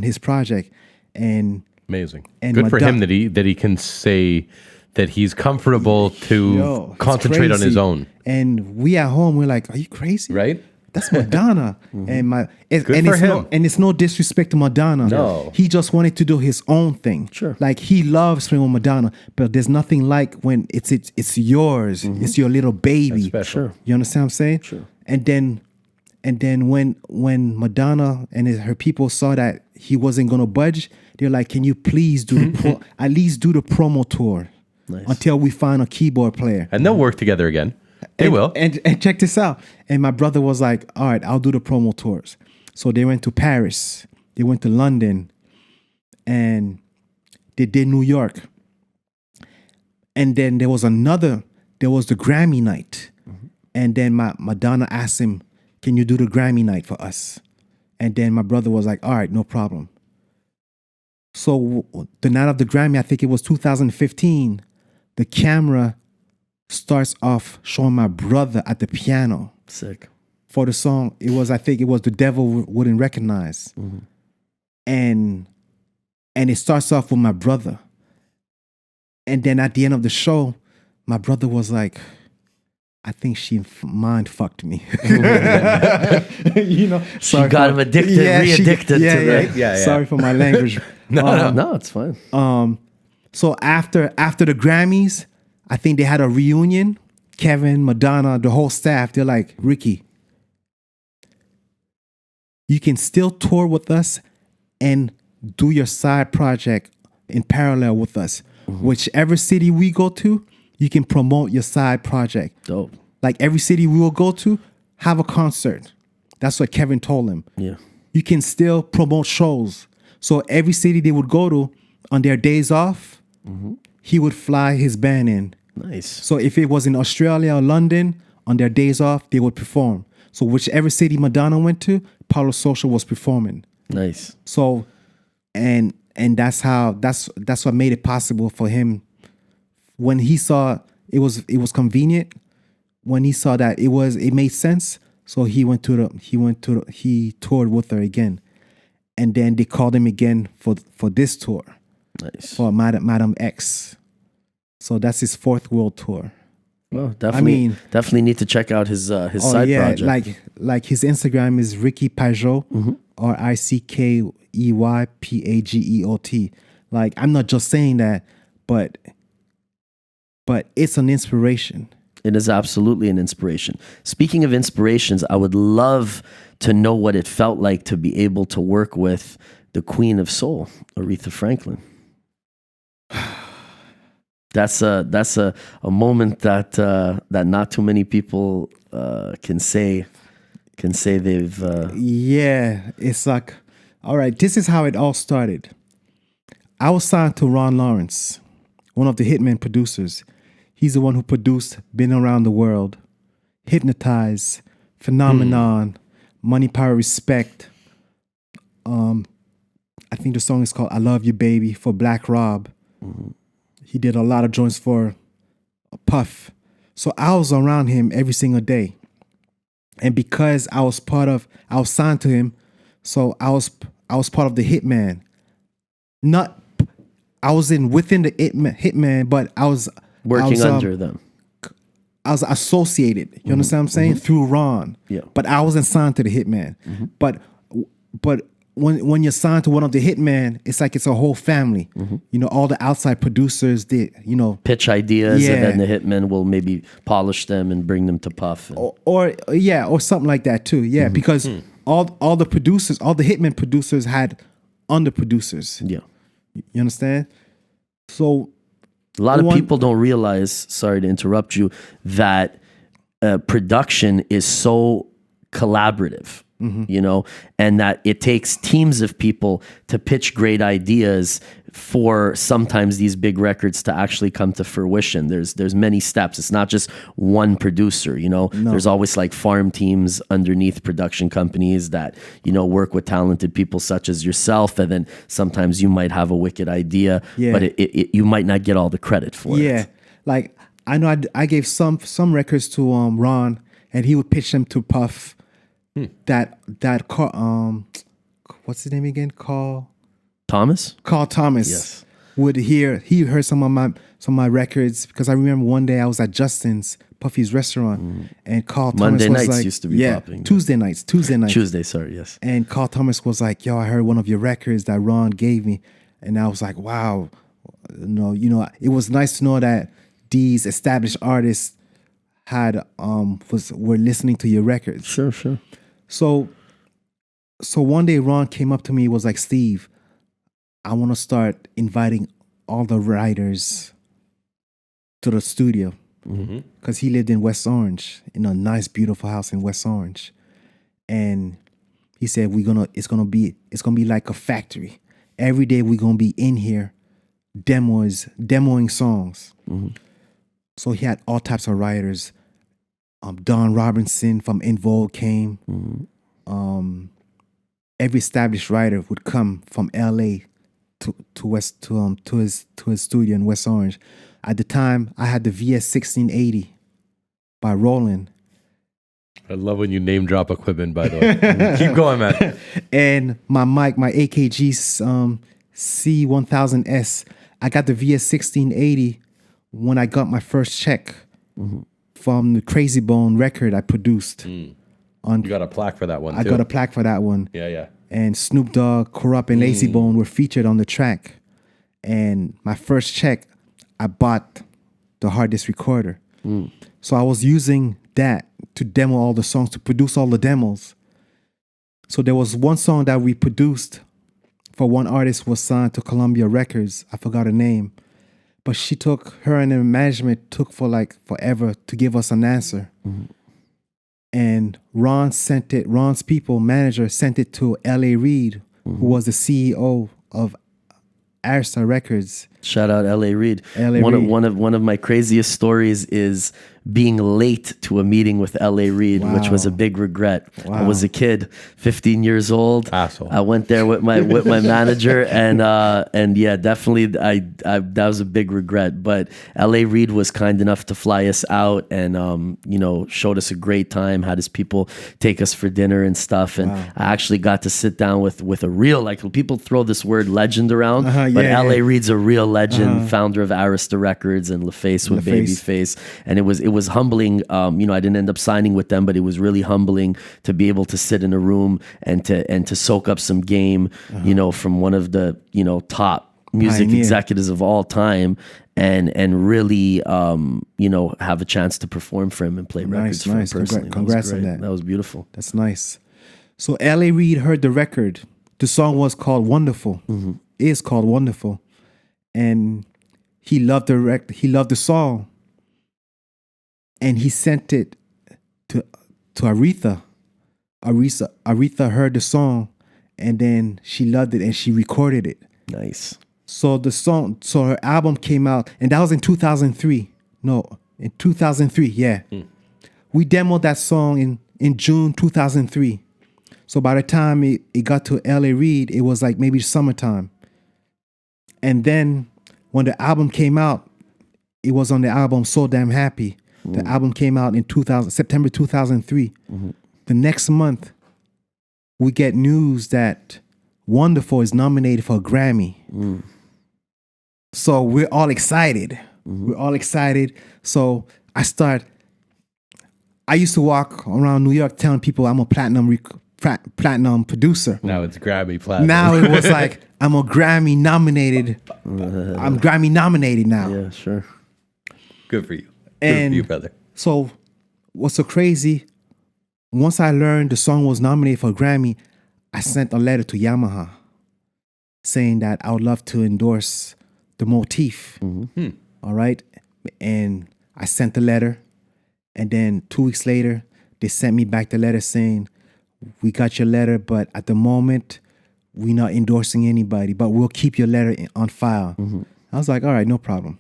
his project. And Amazing. And Good for him Madonna- that he can say that he's comfortable to it's concentrate on his crazy. own. And we at home, we're like, are you crazy? Right? That's Madonna. And Good for him. It's no disrespect to Madonna. No. He just wanted to do his own thing. Sure. Like he loves playing with Madonna, but there's nothing like when it's yours. It's your little baby. That's special. Sure. You understand what I'm saying? Sure. And then when Madonna and her people saw that he wasn't gonna budge, they're like, can you please do at least do the promo tour until we find a keyboard player. And they'll work together again. They will. And check this out. And my brother was like, all right, I'll do the promo tours. So they went to Paris, they went to London, and they did New York. And then there was the Grammy night. And then Madonna asked him, can you do the Grammy night for us? And then my brother was like, all right, no problem. So the night of the Grammy, I think it was 2015, the camera starts off showing my brother at the piano Sick. for the song. I think it was The Devil Wouldn't Recognize. And it starts off with my brother. And then at the end of the show, my brother was like, I think she mind fucked me. She got him addicted, re-addicted to that. Yeah. Sorry for my language. No, it's fine. So after the Grammys, I think they had a reunion. Kevin, Madonna, the whole staff, they're like, Ricky, you can still tour with us and do your side project in parallel with us. Whichever city we go to, you can promote your side project. Dope. Like every city we will go to, have a concert. That's what Kevin told him. Yeah. You can still promote shows. So every city they would go to, on their days off, he would fly his band in. Nice. So if it was in Australia or London, on their days off, they would perform. So whichever city Madonna went to, Parlo Social was performing. Nice. So, and that's what made it possible for him. When he saw it was convenient, when he saw that it made sense, so he toured with her again, and then they called him again for this tour. Nice. For Madam X. So that's his fourth world tour. Well, definitely need to check out his side project. Like his Instagram is Ricky Pazzo, or ICKEYPAGEOT. Like, I'm not just saying that, but it's an inspiration. It is absolutely an inspiration. Speaking of inspirations, I would love to know what it felt like to be able to work with the Queen of Soul, Aretha Franklin. That's a moment that not too many people can say they've. Yeah, it's like, all right, this is how it all started. I was signed to Ron Lawrence, one of the Hitman producers. He's the one who produced Been Around the World, Hypnotize, Phenomenon, Money, Power, Respect. I think the song is called I Love You Baby for Black Rob. He did a lot of joints for Puff. So I was around him every single day. And because I was signed to him, so I was part of the Hitman. I was within the Hitman, but I was working under them. I was associated. You understand what I'm saying? Through Ron. Yeah. But I wasn't signed to the Hitman. But when you're signed to one of the Hitman, it's like it's a whole family. You know, all the outside producers did, pitch ideas, Yeah. and then the hitman will maybe polish them and bring them to Puff. or something like that too. Yeah, because all the producers, all the Hitman producers had under producers. Yeah. You understand? So A lot of One- people don't realize, sorry to interrupt you, that production is so collaborative, you know, and that it takes teams of people to pitch great ideas for sometimes these big records to actually come to fruition. There's many steps. It's not just one producer, you know. There's always like farm teams underneath production companies that, you know, work with talented people such as yourself, and then sometimes you might have a wicked idea, but you might not get all the credit for it. yeah, like I know I gave some records to Ron, and he would pitch them to Puff. That what's his name again? Carl Thomas. Yes. He heard some of my records, because I remember one day I was at Justin's, Puffy's restaurant, and Carl Thomas Monday was nights like, used to be popping. Tuesday nights. Tuesday, sorry, yes. And Carl Thomas was like, yo, I heard one of your records that Ron gave me. And I was like, wow, it was nice to know that these established artists were listening to your records. Sure. So one day Ron came up to me, was like, Steve, I want to start inviting all the writers to the studio, because he lived in West Orange, in a nice, beautiful house in West Orange. And he said, it's gonna be like a factory. Every day we're gonna be in here demoing songs. So he had all types of writers. Don Robinson from In Vogue came. Every established writer would come from LA to his studio in West Orange. At the time, I had the VS 1680 by Roland. I love when you name drop equipment, by the way. Keep going, man. And my mic, my AKG C1000S. I got the VS 1680 when I got my first check from the Crazy Bone record I produced. You got a plaque for that one, too. I got a plaque for that one. Yeah. And Snoop Dogg, Corrupt, and Lazy Bone were featured on the track. And my first check, I bought the hard disk recorder. So I was using that to demo all the songs, to produce all the demos. So there was one song that we produced for one artist, was signed to Columbia Records. I forgot her name. But her and the management took forever to give us an answer. And Ron's manager sent it to L.A. Reid, who was the CEO of Arista Records. Shout out L.A. Reid. L.A. Reid. One of my craziest stories is being late to a meeting with L.A. Reid, which was a big regret. I was a kid, 15 years old. Asshole. I went there with my manager, and yeah, definitely, I that was a big regret. But L.A. Reid was kind enough to fly us out, and showed us a great time. Had his people take us for dinner and stuff, and I actually got to sit down with a real, like, people throw this word legend around, but L.A. Reid's a real legend, founder of Arista Records and LaFace with Babyface, and it was humbling. I didn't end up signing with them, but it was really humbling to be able to sit in a room and to soak up some game, from one of the top music executives of all time, and really have a chance to perform for him and play records for him personally. Congrats on that. That was beautiful. That's nice. So L.A. Reid heard the record. The song was called Wonderful. Is called Wonderful. And he loved the song. And he sent it to Aretha. Aretha heard the song, and then she loved it and she recorded it. Nice. So her album came out, and that was in 2003. No, in 2003, yeah. We demoed that song in June 2003. So by the time it got to L.A. Reid, it was like maybe summertime. And then when the album came out, it was on the album So Damn Happy. The album came out in September 2003. The next month, we get news that Wonderful is nominated for a Grammy. So we're all excited. So I used to walk around New York telling people I'm a platinum producer. Now it's Grammy platinum. Now it was like, I'm a Grammy nominated. I'm Grammy nominated now. Yeah, sure. Good for you. Good for you, brother. So what's so crazy, once I learned the song was nominated for a Grammy, I sent a letter to Yamaha saying that I would love to endorse the motif. All right. And I sent the letter. And then 2 weeks later, they sent me back the letter saying, we got your letter, but at the moment, we're not endorsing anybody, but we'll keep your letter on file. I was like, all right, no problem.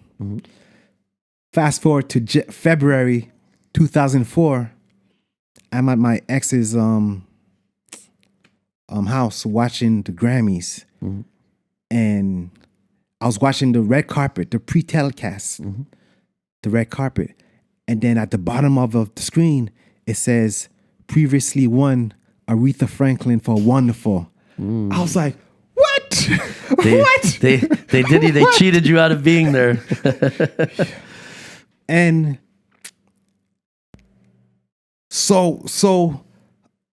Fast forward to February 2004, I'm at my ex's house watching the Grammys. And I was watching the red carpet, the pre-telecast, the red carpet. And then at the bottom of the screen, it says, previously won Aretha Franklin for Wonderful. I was like, what? What? They cheated you out of being there. And so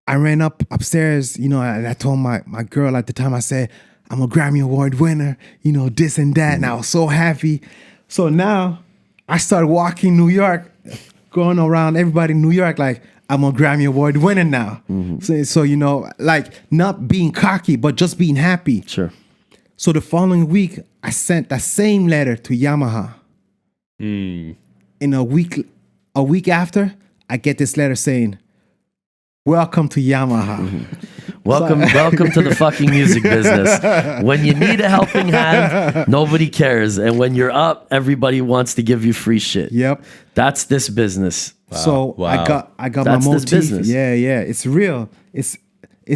I ran upstairs, and I told my girl at the time, I said, I'm a Grammy Award winner, this and that. And I was so happy. So now I started walking New York, going around everybody in New York like, I'm a Grammy Award winner now. So like not being cocky, but just being happy. Sure. So the following week, I sent that same letter to Yamaha. In a week after, I get this letter saying, welcome to Yamaha. Welcome to the fucking music business. When you need a helping hand, nobody cares. And when you're up, everybody wants to give you free shit. Yep. That's this business. So I got That's my this motif. business. Yeah. It's real. It's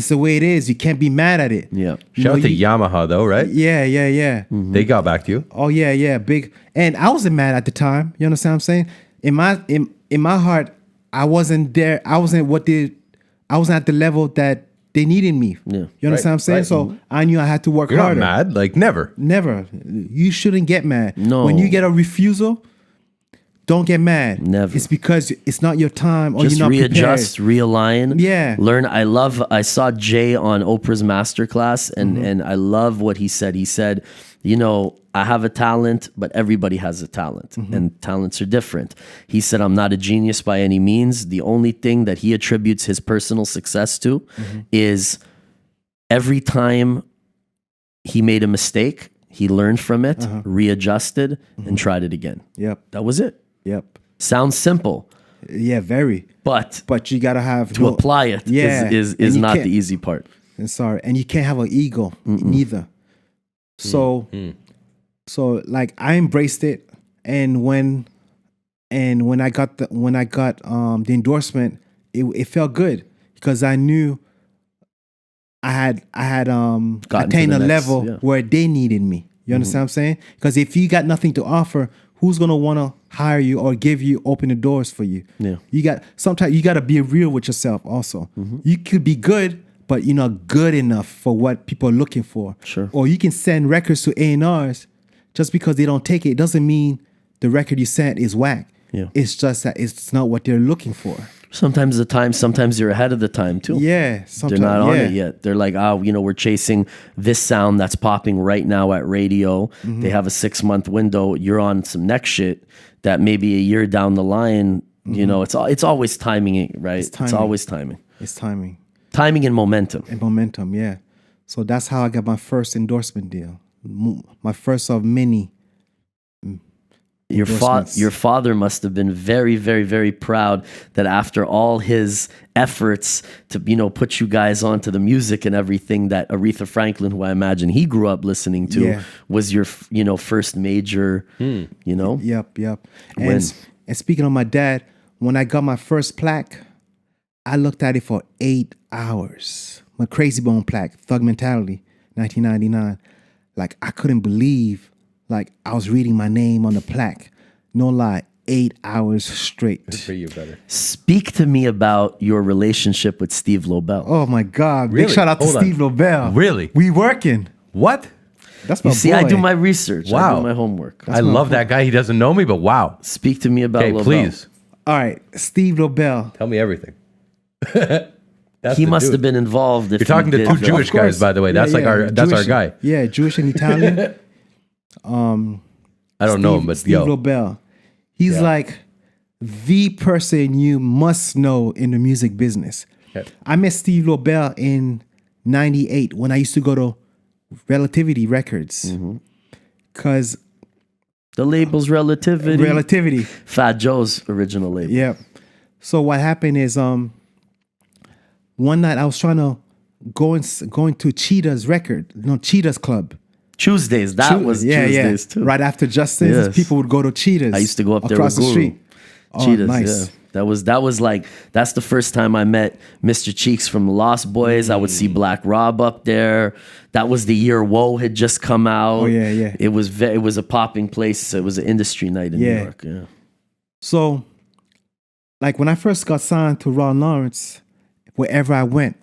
the way it is. You can't be mad at it. Yeah. Shout out to Yamaha though, right? Yeah. They got back to you. Oh yeah, big. And I wasn't mad at the time. You understand what I'm saying? In my heart, I wasn't there. I wasn't at the level that they needed me. Yeah. You understand what I'm saying? Right. So I knew I had to work You're harder. not mad, like never. Never. You shouldn't get mad. No. When you get a refusal, don't get mad. Never. It's because it's not your time or Just you're not readjust, prepared. realign. Yeah. Learn. I saw Jay on Oprah's masterclass and I love what he said. He said, I have a talent, but everybody has a talent and talents are different. He said, I'm not a genius by any means. The only thing that he attributes his personal success to is every time he made a mistake, he learned from it, readjusted, and tried it again. Yep. That was it. Yep. Sounds simple, Yeah, very. but But you gotta have to apply it is And you not can't- the easy part. Sorry, and you can't have an ego neither. So, so like I embraced it, and when I got the endorsement, it felt good because I knew I had Gotten to attained the a next, level yeah. where they needed me. You understand what I'm saying? Because if you got nothing to offer, who's gonna want to hire you or open the doors for you? Yeah. Sometimes you got to be real with yourself also. You could be good, but you're not good enough for what people are looking for. Sure. Or you can send records to A&Rs just because they don't take it. It doesn't mean the record you sent is whack. Yeah. It's just that it's not what they're looking for. Sometimes you're ahead of the time too. Yeah. They're Sometimes, not on yeah. it yet. They're like, we're chasing this sound that's popping right now at radio. They have a 6-month window. You're on some next shit that maybe a year down the line, it's always timing, right? It's always timing. It's timing. Timing and momentum. And momentum, yeah. So that's how I got my first endorsement deal. My first of many. Your father must have been very, very, very proud that after all his efforts to, put you guys onto the music and everything, that Aretha Franklin, who I imagine he grew up listening to, was your, first major, Yep. When? And speaking of my dad, when I got my first plaque, I looked at it for 8 hours. My Crazy Bone plaque, Thug Mentality, 1999. Like, I couldn't believe, like, I was reading my name on the plaque. No lie, 8 hours straight. Good for you, brother. Speak to me about your relationship with Steve Lobel. Oh, my God. Really? Big shout out to Hold on. Steve Lobel. Really? We working. What? That's my You see, boy. I do my research. I Wow. do my homework. I love that guy. He doesn't know me, but wow. Speak to me about Okay, Lobel. please All right, Steve Lobel. tell me everything. He must have been involved. If You're talking to he two did, Jewish Of course. guys, by the way. Yeah, That's like yeah. that's our Jewish- guy. Yeah, Jewish and Italian. I don't know him, but Steve Lobel. He's like the person you must know in the music business. Okay. I met Steve Lobel in '98 when I used to go to Relativity Records. Because The label's Relativity. Relativity. Fat Joe's original label. Yep. So what happened is one night I was trying to going to Cheetah's Cheetah's Club. Tuesdays. That was Tuesdays too. Right after Justice, people would go to Cheetah's. I used to go up there across with the Guru. street. Oh, Cheetahs, nice. yeah. That was like, that's the first time I met Mr. Cheeks from the Lost Boys. I would see Black Rob up there. That was the year Whoa had just come out. Oh yeah. It was a popping place. It was an industry night in New York. Yeah. So, like when I first got signed to Ron Lawrence, wherever I went,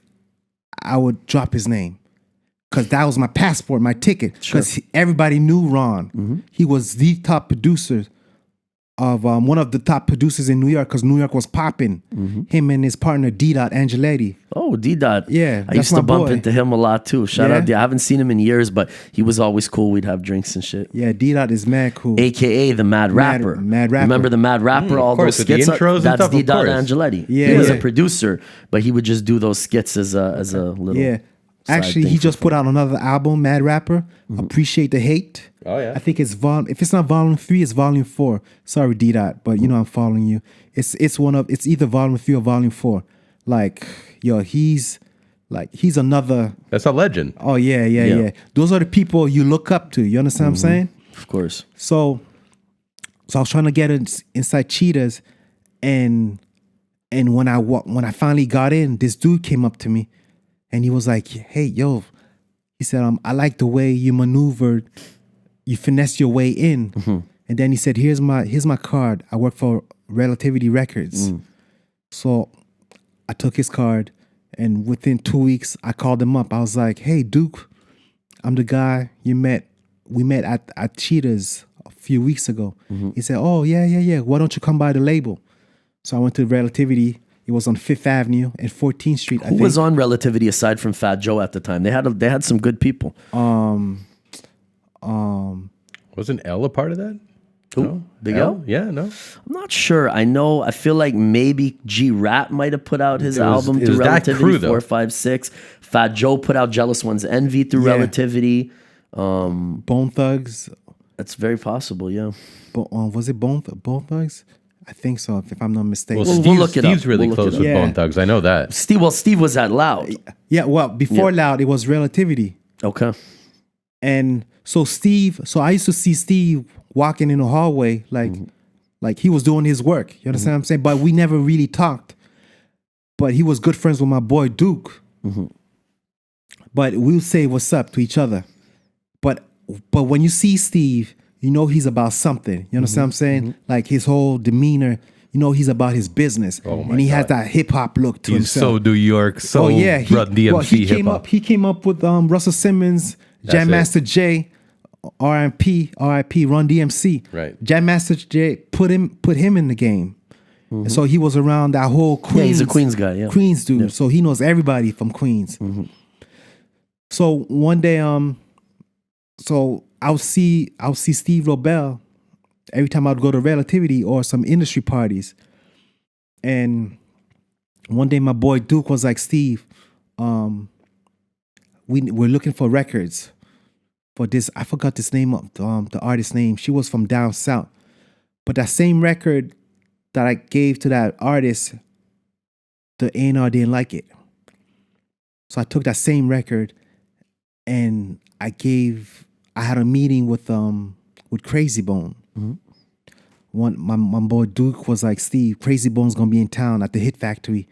I would drop his name. Because that was my passport, my ticket. Because everybody knew Ron. Mm-hmm. He was the top producer of one of the top producers in New York, because New York was popping. Him and his partner D-Dot Angeletti. Oh, D-Dot. Yeah, I used to my bump boy. into him a lot too. Shout out. I haven't seen him in years, but he was always cool. We'd have drinks and shit. Yeah, D-Dot is mad cool. AKA the Mad Rapper. Mad Rapper. Remember the Mad Rapper? All course, those with the skits. intros and That's stuff, of D-Dot course. Angeletti. Yeah, He was a yeah. producer, but he would just do those skits as a little. Yeah. side Actually, thing he for just fun. put out another album, Mad Rapper. Appreciate the Hate. Oh, yeah. I think it's if it's not volume 3, it's volume 4. Sorry, D-Dot, but you know I'm following you. It's either volume 3 or volume 4. Like, yo, he's another. That's a legend. Oh yeah. Those are the people you look up to. You understand what I'm saying? Of course. So I was trying to get inside Cheetahs, and when I finally got in, this dude came up to me, and he was like, "Hey, yo," he said, "I like the way you maneuvered, you finessed your way in." And then he said, "Here's my card. I work for Relativity Records." So I took his card, and within 2 weeks, I called him up. I was like, "Hey, Duke, I'm the guy you met. We met at Cheetahs a few weeks ago." He said, "Oh, yeah. Why don't you come by the label?" So I went to Relativity. It was on 5th Avenue and 14th Street. Who was on Relativity aside from Fat Joe at the time? They had some good people. Wasn't L a part of that? Who? Big L? Yeah, no. I'm not sure. I feel like maybe G-Rap might have put out his album it through was that Relativity, crew, though. 4, 5, 6. Fat Joe put out Jealous One's Envy through Yeah. Relativity. Bone Thugs. That's very possible, yeah. Was it Bone Thugs? I think so, if I'm not mistaken. Well, We'll look it up. Steve's really We'll look close it with up. Yeah. Bone Thugs. I know that. Steve was at Loud. Yeah, well, before Loud, it was Relativity. Okay. And so I used to see Steve walking in the hallway like he was doing his work. You understand what I'm saying? But we never really talked. But he was good friends with my boy Duke. But we'll say what's up to each other. But when you see Steve, you know he's about something. You understand what I'm saying? Like his whole demeanor, you know he's about his business. And he has that hip hop look to He's himself. so New York, so Run DMC hip hop. He came up with Russell Simmons, Jam it. Master Jay, R.I.P. Run DMC. Right. Jam Master Jay put him in the game. And so he was around that whole Queens. Yeah, he's a Queens guy, yeah. Queens dude. So he knows everybody from Queens. So one day, so I'll see Steve Lobel every time I'd go to Relativity or some industry parties. And one day my boy Duke was like, "Steve, we're looking for records for this." I forgot this name of the artist's name. She was from down south. But that same record that I gave to that artist, the A&R didn't like it. So I took that same record and I had a meeting with Crazy Bone. My boy Duke was like, "Steve, Crazy Bone's gonna be in town at the Hit Factory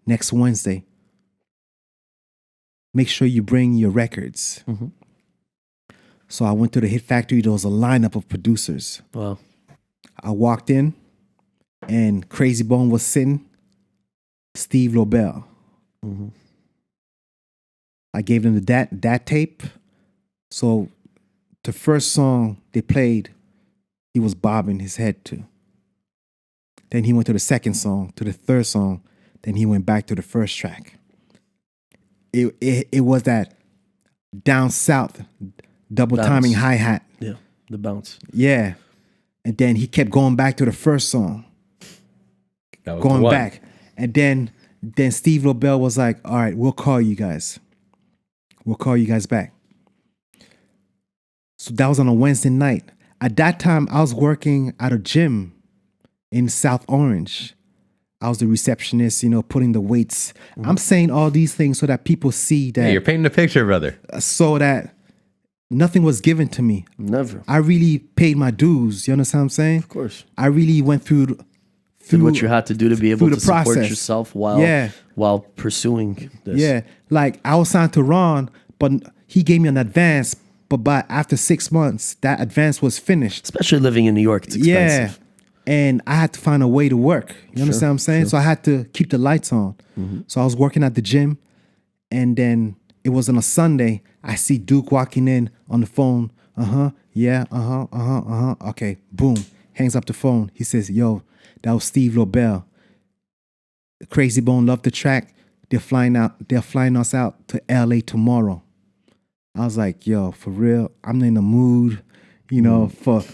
next Wednesday. Make sure you bring your records." So I went to the Hit Factory. There was a lineup of producers. Wow. I walked in, and Crazy Bone was sitting. Steve Lobel. I gave them that tape. So the first song they played, he was bobbing his head to. Then he went to the second song, to the third song. Then he went back to the first track. It was that down south double Bounce. timing hi-hat. Yeah, the bounce. Yeah. And then he kept going back to the first song. That was Going the one. back. And then Steve Lobel was like, "All right, we'll call you guys. We'll call you guys back." So that was on a Wednesday night. At that time, I was working at a gym in South Orange. I was the receptionist, putting the weights. I'm saying all these things so that people see that. Hey, you're painting a picture, brother. So that nothing was given to me. Never. I really paid my dues. You understand what I'm saying? Of course. I really went through Did what you had to do to be able through to the support process. yourself while pursuing this. Yeah, like I was signed to Ron, but he gave me an advance. But after 6 months, that advance was finished. Especially living in New York, it's expensive. Yeah, and I had to find a way to work. You understand what I'm saying? So I had to keep the lights on. So I was working at the gym, and then it was on a Sunday. I see Duke walking in on the phone. Okay, boom. Hangs up the phone. He says, "Yo, that was Steve Lobel. Crazy Bone loved the track. They're flying us out to LA tomorrow." I was like, "Yo, for real, I'm in the mood, for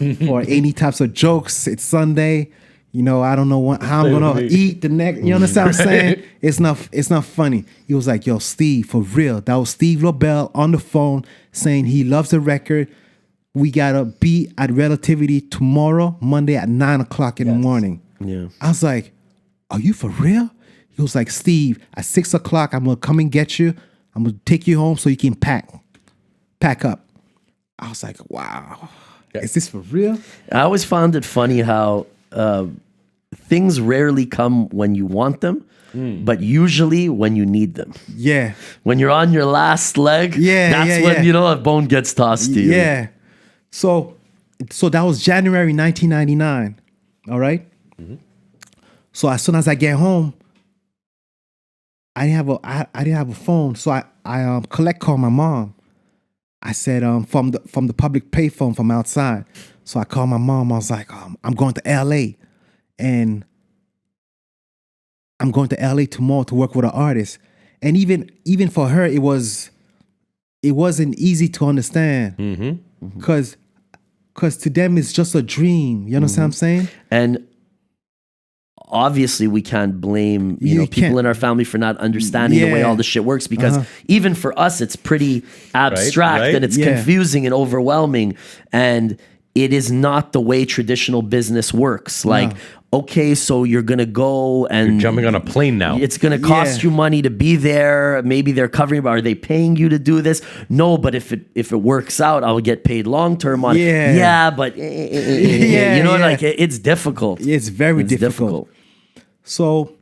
any types of jokes. It's Sunday, I don't know how I'm gonna eat the next. You understand what I'm saying? It's not funny." He was like, "Yo, Steve, for real, that was Steve Lobel on the phone saying he loves the record. We gotta be at Relativity tomorrow, Monday at 9:00 in the morning." Yeah. I was like, "Are you for real?" He was like, "Steve, at 6:00, I'm gonna come and get you. I'm gonna take you home so you can pack up." I was like, "Wow, is this for real?" I always found it funny how things rarely come when you want them, but usually when you need them. Yeah, When you're on your last leg, that's when, a bone gets tossed to you. yeah. So that was January 1999. All right. So as soon as I get home, I didn't have a phone, so I collect call my mom. I said from the public payphone from outside. So I called my mom. I was like, "I'm going to LA, and I'm going to LA tomorrow to work with an artist." And even for her, it wasn't easy to understand because to them it's just a dream. You understand what I'm saying? And obviously we can't blame people in our family for not understanding the way all this shit works, because even for us it's pretty abstract Right. and it's confusing and overwhelming, and it is not the way traditional business works. Like, okay, so you're gonna go and You're jumping on a plane now. it's gonna cost you money to be there. Maybe they're covering, but are they paying you to do this? No, but if it works out, I'll get paid long term on it. Yeah, but it's difficult. It's very difficult. So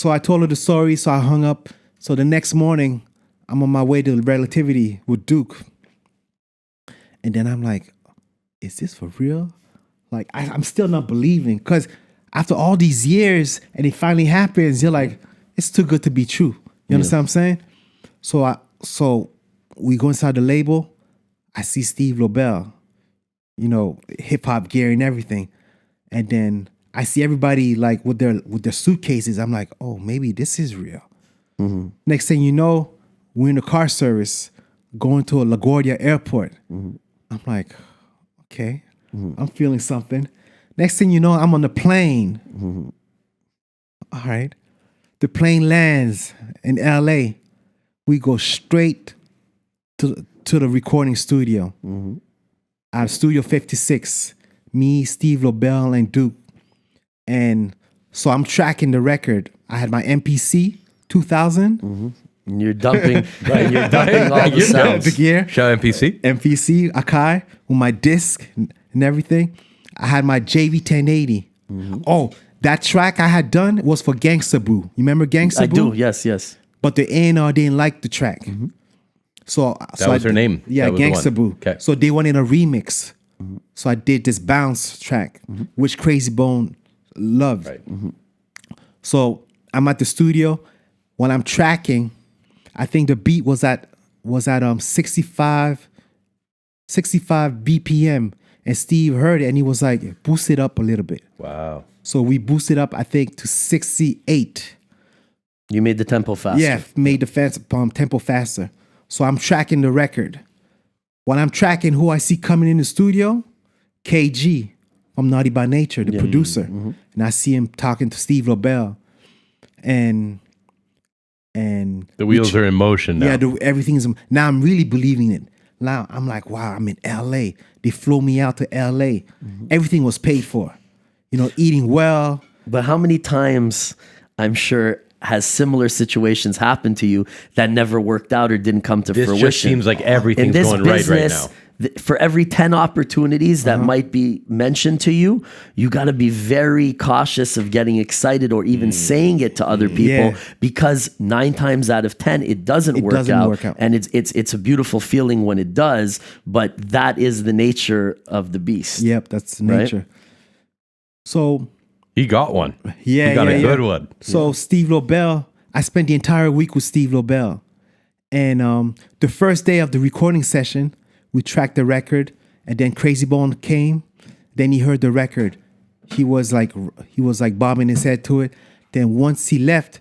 I told her the story, so I hung up. So the next morning, I'm on my way to Relativity with Duke. And then I'm like, "Is this for real?" Like, I'm still not believing, because after all these years and it finally happens, you're like, it's too good to be true. You understand what I'm saying? So we go inside the label. I see Steve Lobel, hip hop gear and everything. And then I see everybody like with their suitcases. I'm like, "Oh, maybe this is real." Next thing you know, we're in the car service going to a LaGuardia airport. I'm like, okay, I'm feeling something. Next thing you know, I'm on the plane. All right. The plane lands in LA. We go straight to the recording studio. At Studio 56. Me, Steve Lobel, and Duke. And so I'm tracking the record. I had my MPC 2000. And you're dumping, all the sounds. The gear. Shout MPC. MPC, Akai, with my disc and everything. I had my JV 1080. Oh, that track I had done was for Gangsta Boo. You remember Gangsta Boo? I do, yes. But the A&R didn't like the track. So That was her name. Yeah, That was the Gangsta one. Boo. Okay. So they wanted a remix. So I did this bounce track, which Crazy Bone loved. Right. So I'm at the studio. When I'm tracking, I think the beat was at 65 BPM, and Steve heard it and he was like, "Boost it up a little bit." Wow. So we boosted up, I think, to 68. You made the tempo faster. Yeah, made the tempo faster. So I'm tracking the record. When I'm tracking who I see coming in the studio, KG from Naughty by Nature, the producer. And I see him talking to Steve Lobel. And The wheels are in motion now. yeah, everything's, now I'm really believing it. I'm like, wow, I'm in LA. They flew me out to LA. Everything was paid for. Eating well. But how many times, I'm sure, has similar situations happened to you that never worked out or didn't come to fruition? This just seems like everything's going right now. For every 10 opportunities that might be mentioned to you, you got to be very cautious of getting excited or even saying it to other people, because 9 times out of 10 it doesn't work out. And it's a beautiful feeling when it does, but that is the nature of the beast. Yep, that's the nature. Right? So he got one. Yeah, he got a good one. So Steve Lobel, I spent the entire week with Steve Lobel, and the first day of the recording session, we tracked the record, and then Crazy Bone came. Then he heard the record. He was like bobbing his head to it. Then once he left,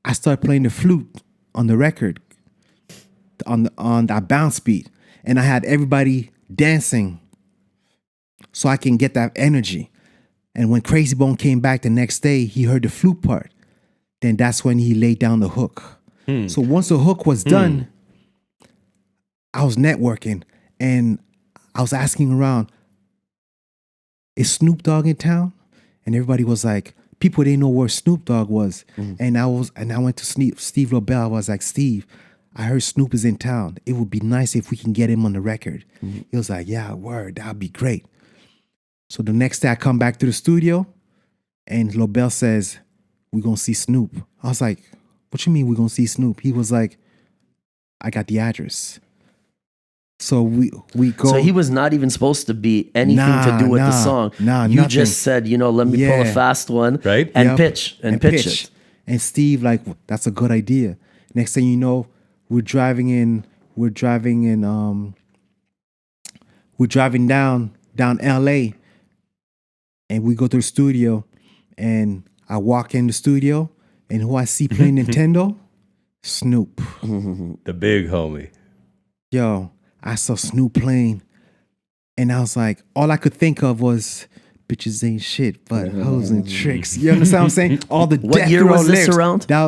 I started playing the flute on the record, on that bounce beat, and I had everybody dancing, so I can get that energy. And when Crazy Bone came back the next day, he heard the flute part. Then that's when he laid down the hook. So once the hook was done, I was networking. And I was asking around, is Snoop Dogg in town? And everybody was like, people didn't know where Snoop Dogg was. And I went to Steve Lobel. I was like, Steve, I heard Snoop is in town. It would be nice if we can get him on the record. He was like, yeah, word, that'd be great. So the next day I come back to the studio, and Lobel says, we're going to see Snoop. I was like, what you mean we're going to see Snoop? He was like, I got the address. So we go. So he was not even supposed to be anything to do with the song. You nothing. just said, let me pull a fast one, right? And pitch it. And Steve, like, that's a good idea. Next thing you know, we're driving down LA, and we go to the studio, and I walk in the studio, and who I see playing Nintendo? Snoop. The big homie. Yo, I saw Snoop playing, and I was like, all I could think of was, bitches ain't shit, but hoes and tricks. You understand what I'm saying? All the What year was this around? That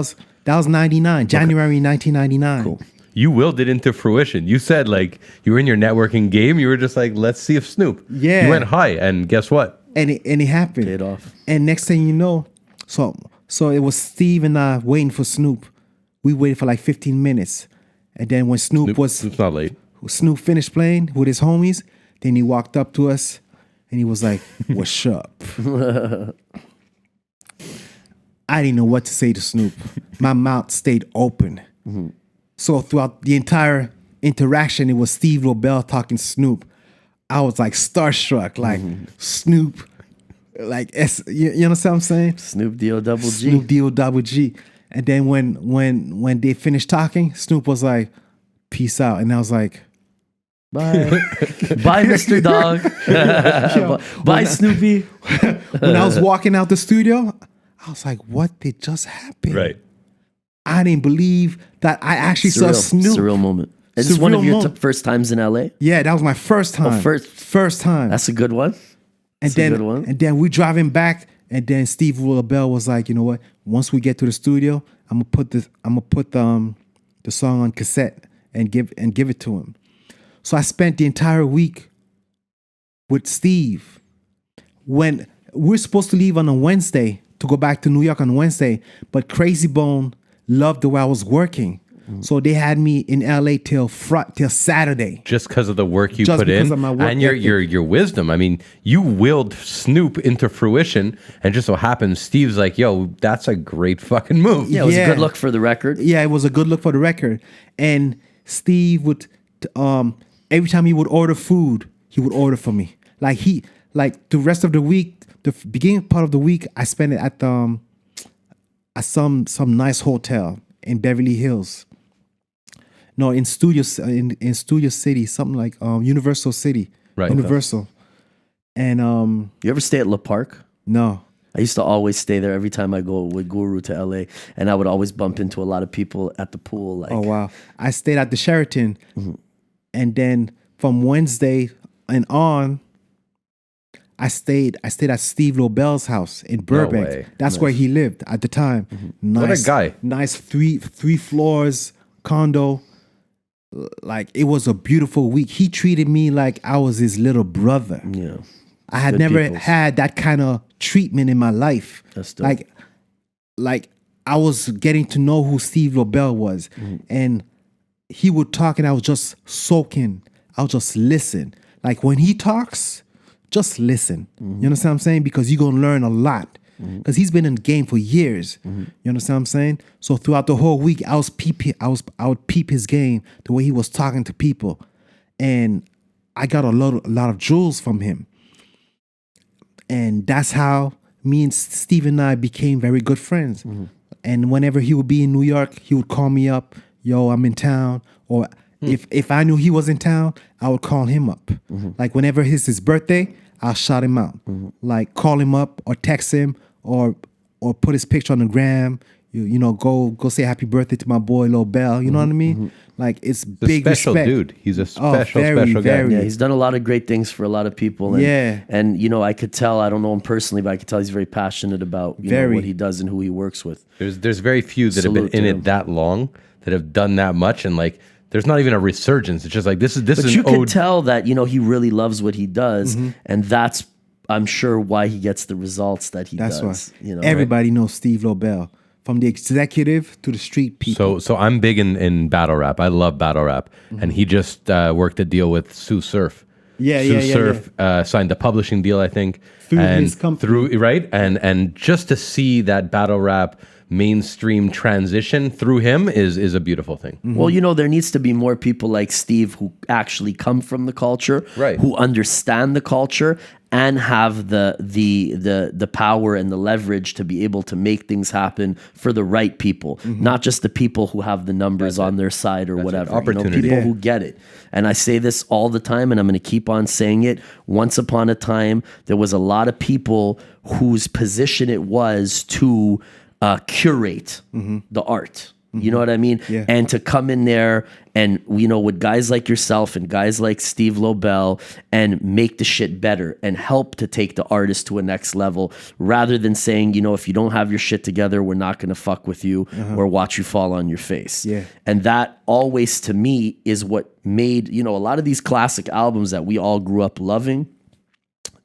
was 99, January 1999. Cool. You willed it into fruition. You said, like, you were in your networking game. You were just like, let's see if Snoop. Yeah. You went high, and guess what? And it happened. Paid off. And next thing you know, so it was Steve and I waiting for Snoop. We waited for like 15 minutes. And then when Snoop's not late. Snoop finished playing with his homies, then he walked up to us and he was like, what's up? I didn't know what to say to Snoop. My mouth stayed open. So throughout the entire interaction, it was Steve Lobel talking to Snoop. I was like starstruck, like Snoop, like you know what I'm saying? Snoop D-O-double-G. Snoop D-O-double-G. And then when they finished talking, Snoop was like, peace out. And I was like, bye. Bye, Mr. Dog. Bye, Snoopy. When I was walking out the studio, I was like, what did just happen? Right. I didn't believe that I actually saw Snoop. Surreal moment. Is this one of your first times in LA? Yeah, that was my first time. First time. That's a good one. And then we driving back, and then Steve Lobel was like, you know what? Once we get to the studio, I'm gonna put the song on cassette and give it to him. So I spent the entire week with Steve. When we're supposed to leave on a Wednesday to go back to New York on Wednesday, but Crazy Bone loved the way I was working. So they had me in LA till Saturday. Just because of the work you put in and your wisdom. I mean, you willed Snoop into fruition, and just so happens Steve's like, yo, that's a great fucking move. Yeah, it was a good look for the record. Yeah, it was a good look for the record. And Steve would, every time he would order food, he would order for me. Like the rest of the week, the beginning part of the week, I spent it at some nice hotel in Beverly Hills. No, in Studio City, something like Universal City. Right. Universal. And you ever stay at Le Parc? No. I used to always stay there every time I go with Guru to LA, and I would always bump into a lot of people at the pool. Like, oh wow! I stayed at the Sheraton, and then from Wednesday and on, I stayed at Steve Lobel's house in Burbank. No way. That's where he lived at the time. Nice, what a guy! Nice three floors condo. like it was a beautiful week. He treated me like I was his little brother. Yeah. I had Good never peoples. had that kind of treatment in my life. That's dope. Like I was getting to know who Steve Lobel was, and he would talk, and I was just soaking. I'll just listen. Like when he talks, just listen. You understand what I'm saying? Because you're gonna learn a lot. Because he's been in the game for years. You understand what I'm saying? So throughout the whole week, I would peep his game, the way he was talking to people, and I got a lot of jewels from him. And that's how me and Steve and I became very good friends. And whenever he would be in New York, he would call me up, yo, I'm in town. Or if I knew he was in town, I would call him up. Like whenever it's his birthday, I'll shout him out. Like call him up or text him or put his picture on the gram. You know, go say happy birthday to my boy Lobel. You know what I mean? Like it's big special respect. dude. He's a special, very, special very. guy. Yeah, he's done a lot of great things for a lot of people. And, Yeah. And, you know, I could tell, I don't know him personally, but I could tell he's very passionate about you know, Very. what he does and who he works with. There's very few that have Salute been in to it him. that long that have done that much, and like there's not even a resurgence. It's just like this But is you an can ode. tell that, you know, he really loves what he does. And that's, I'm sure, why he gets the results that he That's does. why You know, everybody knows Steve Lobel, from the executive to the street people. So I'm big in battle rap. I love battle rap, and he just worked a deal with Sue Surf. Yeah, Sue yeah, yeah, Surf signed the publishing deal, I think, Through and his company. through right, and just to see that battle rap mainstream transition through him is a beautiful thing. Well, you know, there needs to be more people like Steve who actually come from the culture, Right. who understand the culture and have the power and the leverage to be able to make things happen for the right people, not just the people who have the numbers on their side or whatever. Opportunity. People Yeah. who get it. And I say this all the time, and I'm going to keep on saying it. Once upon a time, there was a lot of people whose position it was to curate the art. You know what I mean? Yeah. And to come in there and, you know, with guys like yourself and guys like Steve Lobel and make the shit better and help to take the artist to a next level rather than saying, you know, if you don't have your shit together, we're not going to fuck with you or watch you fall on your face. Yeah. And that always, to me, is what made, you know, a lot of these classic albums that we all grew up loving,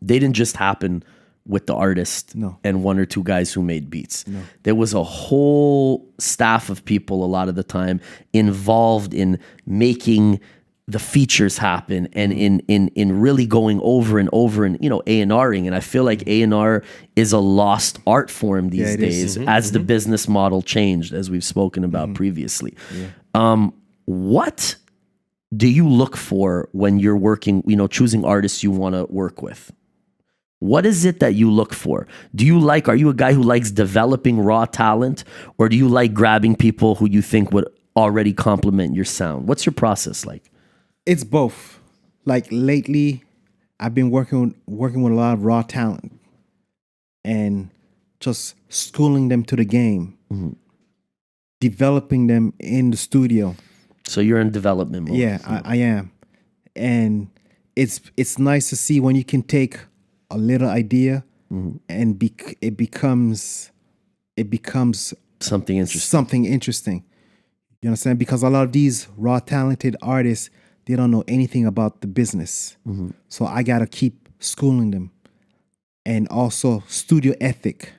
they didn't just happen with the artist and one or two guys who made beats. There was a whole staff of people a lot of the time involved in making the features happen and in really going over and over and, you know, A&Ring. And I feel like A&R is a lost art form these days as the business model changed, as we've spoken about previously. What do you look for when you're working, you know, choosing artists you want to work with? What is it that you look for? Are you a guy who likes developing raw talent, or do you like grabbing people who you think would already complement your sound? What's your process like? It's both. Like lately, I've been working with a lot of raw talent and just schooling them to the game, developing them in the studio. So you're in development mode. Yeah, I am. And it's nice to see when you can take a little idea and it becomes Something interesting. something interesting. You understand? Because a lot of these raw talented artists, they don't know anything about the business. So I gotta keep schooling them. And also studio ethic.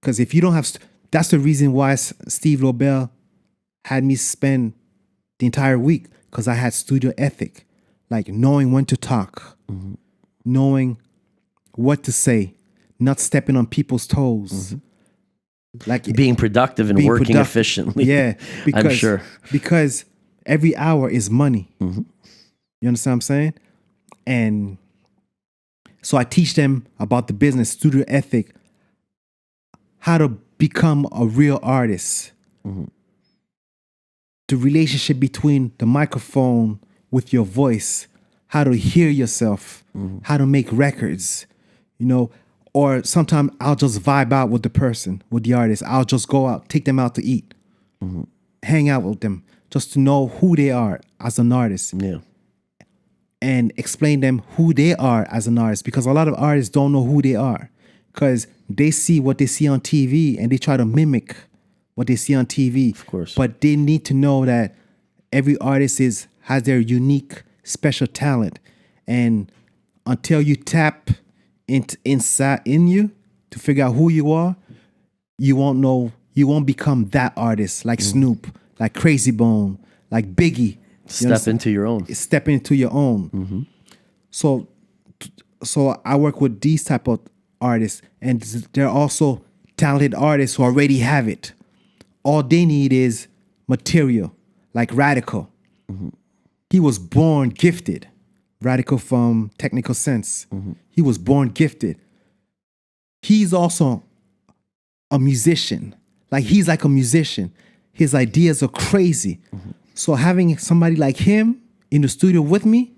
Because if you don't have, that's the reason why Steve Lobel had me spend the entire week, because I had studio ethic, like knowing when to talk, knowing what to say, not stepping on people's toes, like Being productive and being working productive. efficiently. Yeah, because, I'm sure. because every hour is money. You understand what I'm saying? And so I teach them about the business, studio ethic, how to become a real artist. The relationship between the microphone with your voice, how to hear yourself, how to make records, you know, or sometimes I'll just vibe out with the person, with the artist. I'll just go out, take them out to eat, hang out with them, just to know who they are as an artist. Yeah. And explain them who they are as an artist, because a lot of artists don't know who they are, because they see what they see on TV and they try to mimic what they see on TV. Of course. But they need to know that every artist has their unique special talent, and until you tap inside in you to figure out who you are, you won't become that artist like Snoop, like Crazy Bone, like Biggie. Step into your own. Step into your own. So I work with these type of artists, and they're also talented artists who already have it. All they need is material, like Radical. He was born gifted. Radical from Technical Sense. He was born gifted. He's also a musician. Like, he's like a musician. His ideas are crazy. So having somebody like him in the studio with me,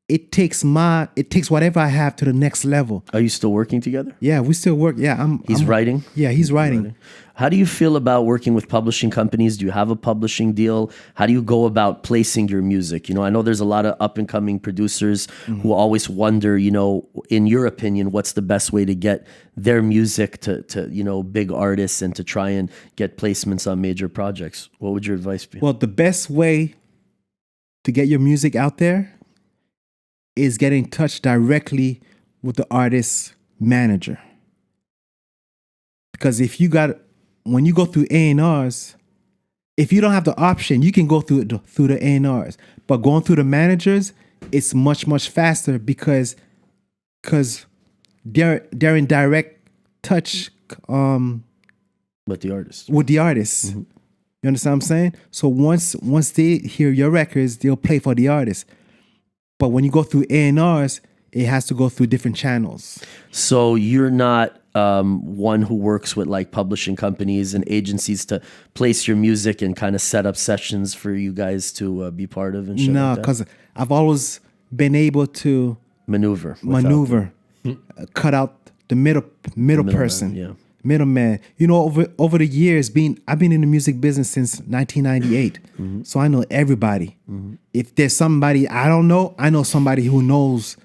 it takes whatever I have to the next level. Are you still working together? Yeah, we still work. Yeah, He's writing? Yeah, he's writing. How do you feel about working with publishing companies? Do you have a publishing deal? How do you go about placing your music? I know there's a lot of up and coming producers who always wonder, in your opinion, what's the best way to get their music to big artists and to try and get placements on major projects? What would your advice be? Well, the best way to get your music out there is get in touch directly with the artist's manager. Because when you go through A&Rs, if you don't have the option, you can go through the A&Rs. But going through the managers, it's much, much faster because they're in direct touch With the artist. You understand what I'm saying? So once they hear your records, they'll play for the artist. But when you go through A&Rs, it has to go through different channels. So you're not one who works with like publishing companies and agencies to place your music and kind of set up sessions for you guys to be part of and shit. No, like that? because I've always been able to maneuver, cut out the middle person. Yeah. Middleman. Over the years, I've been in the music business since 1998, so I know everybody. If there's somebody I don't know, I know somebody who knows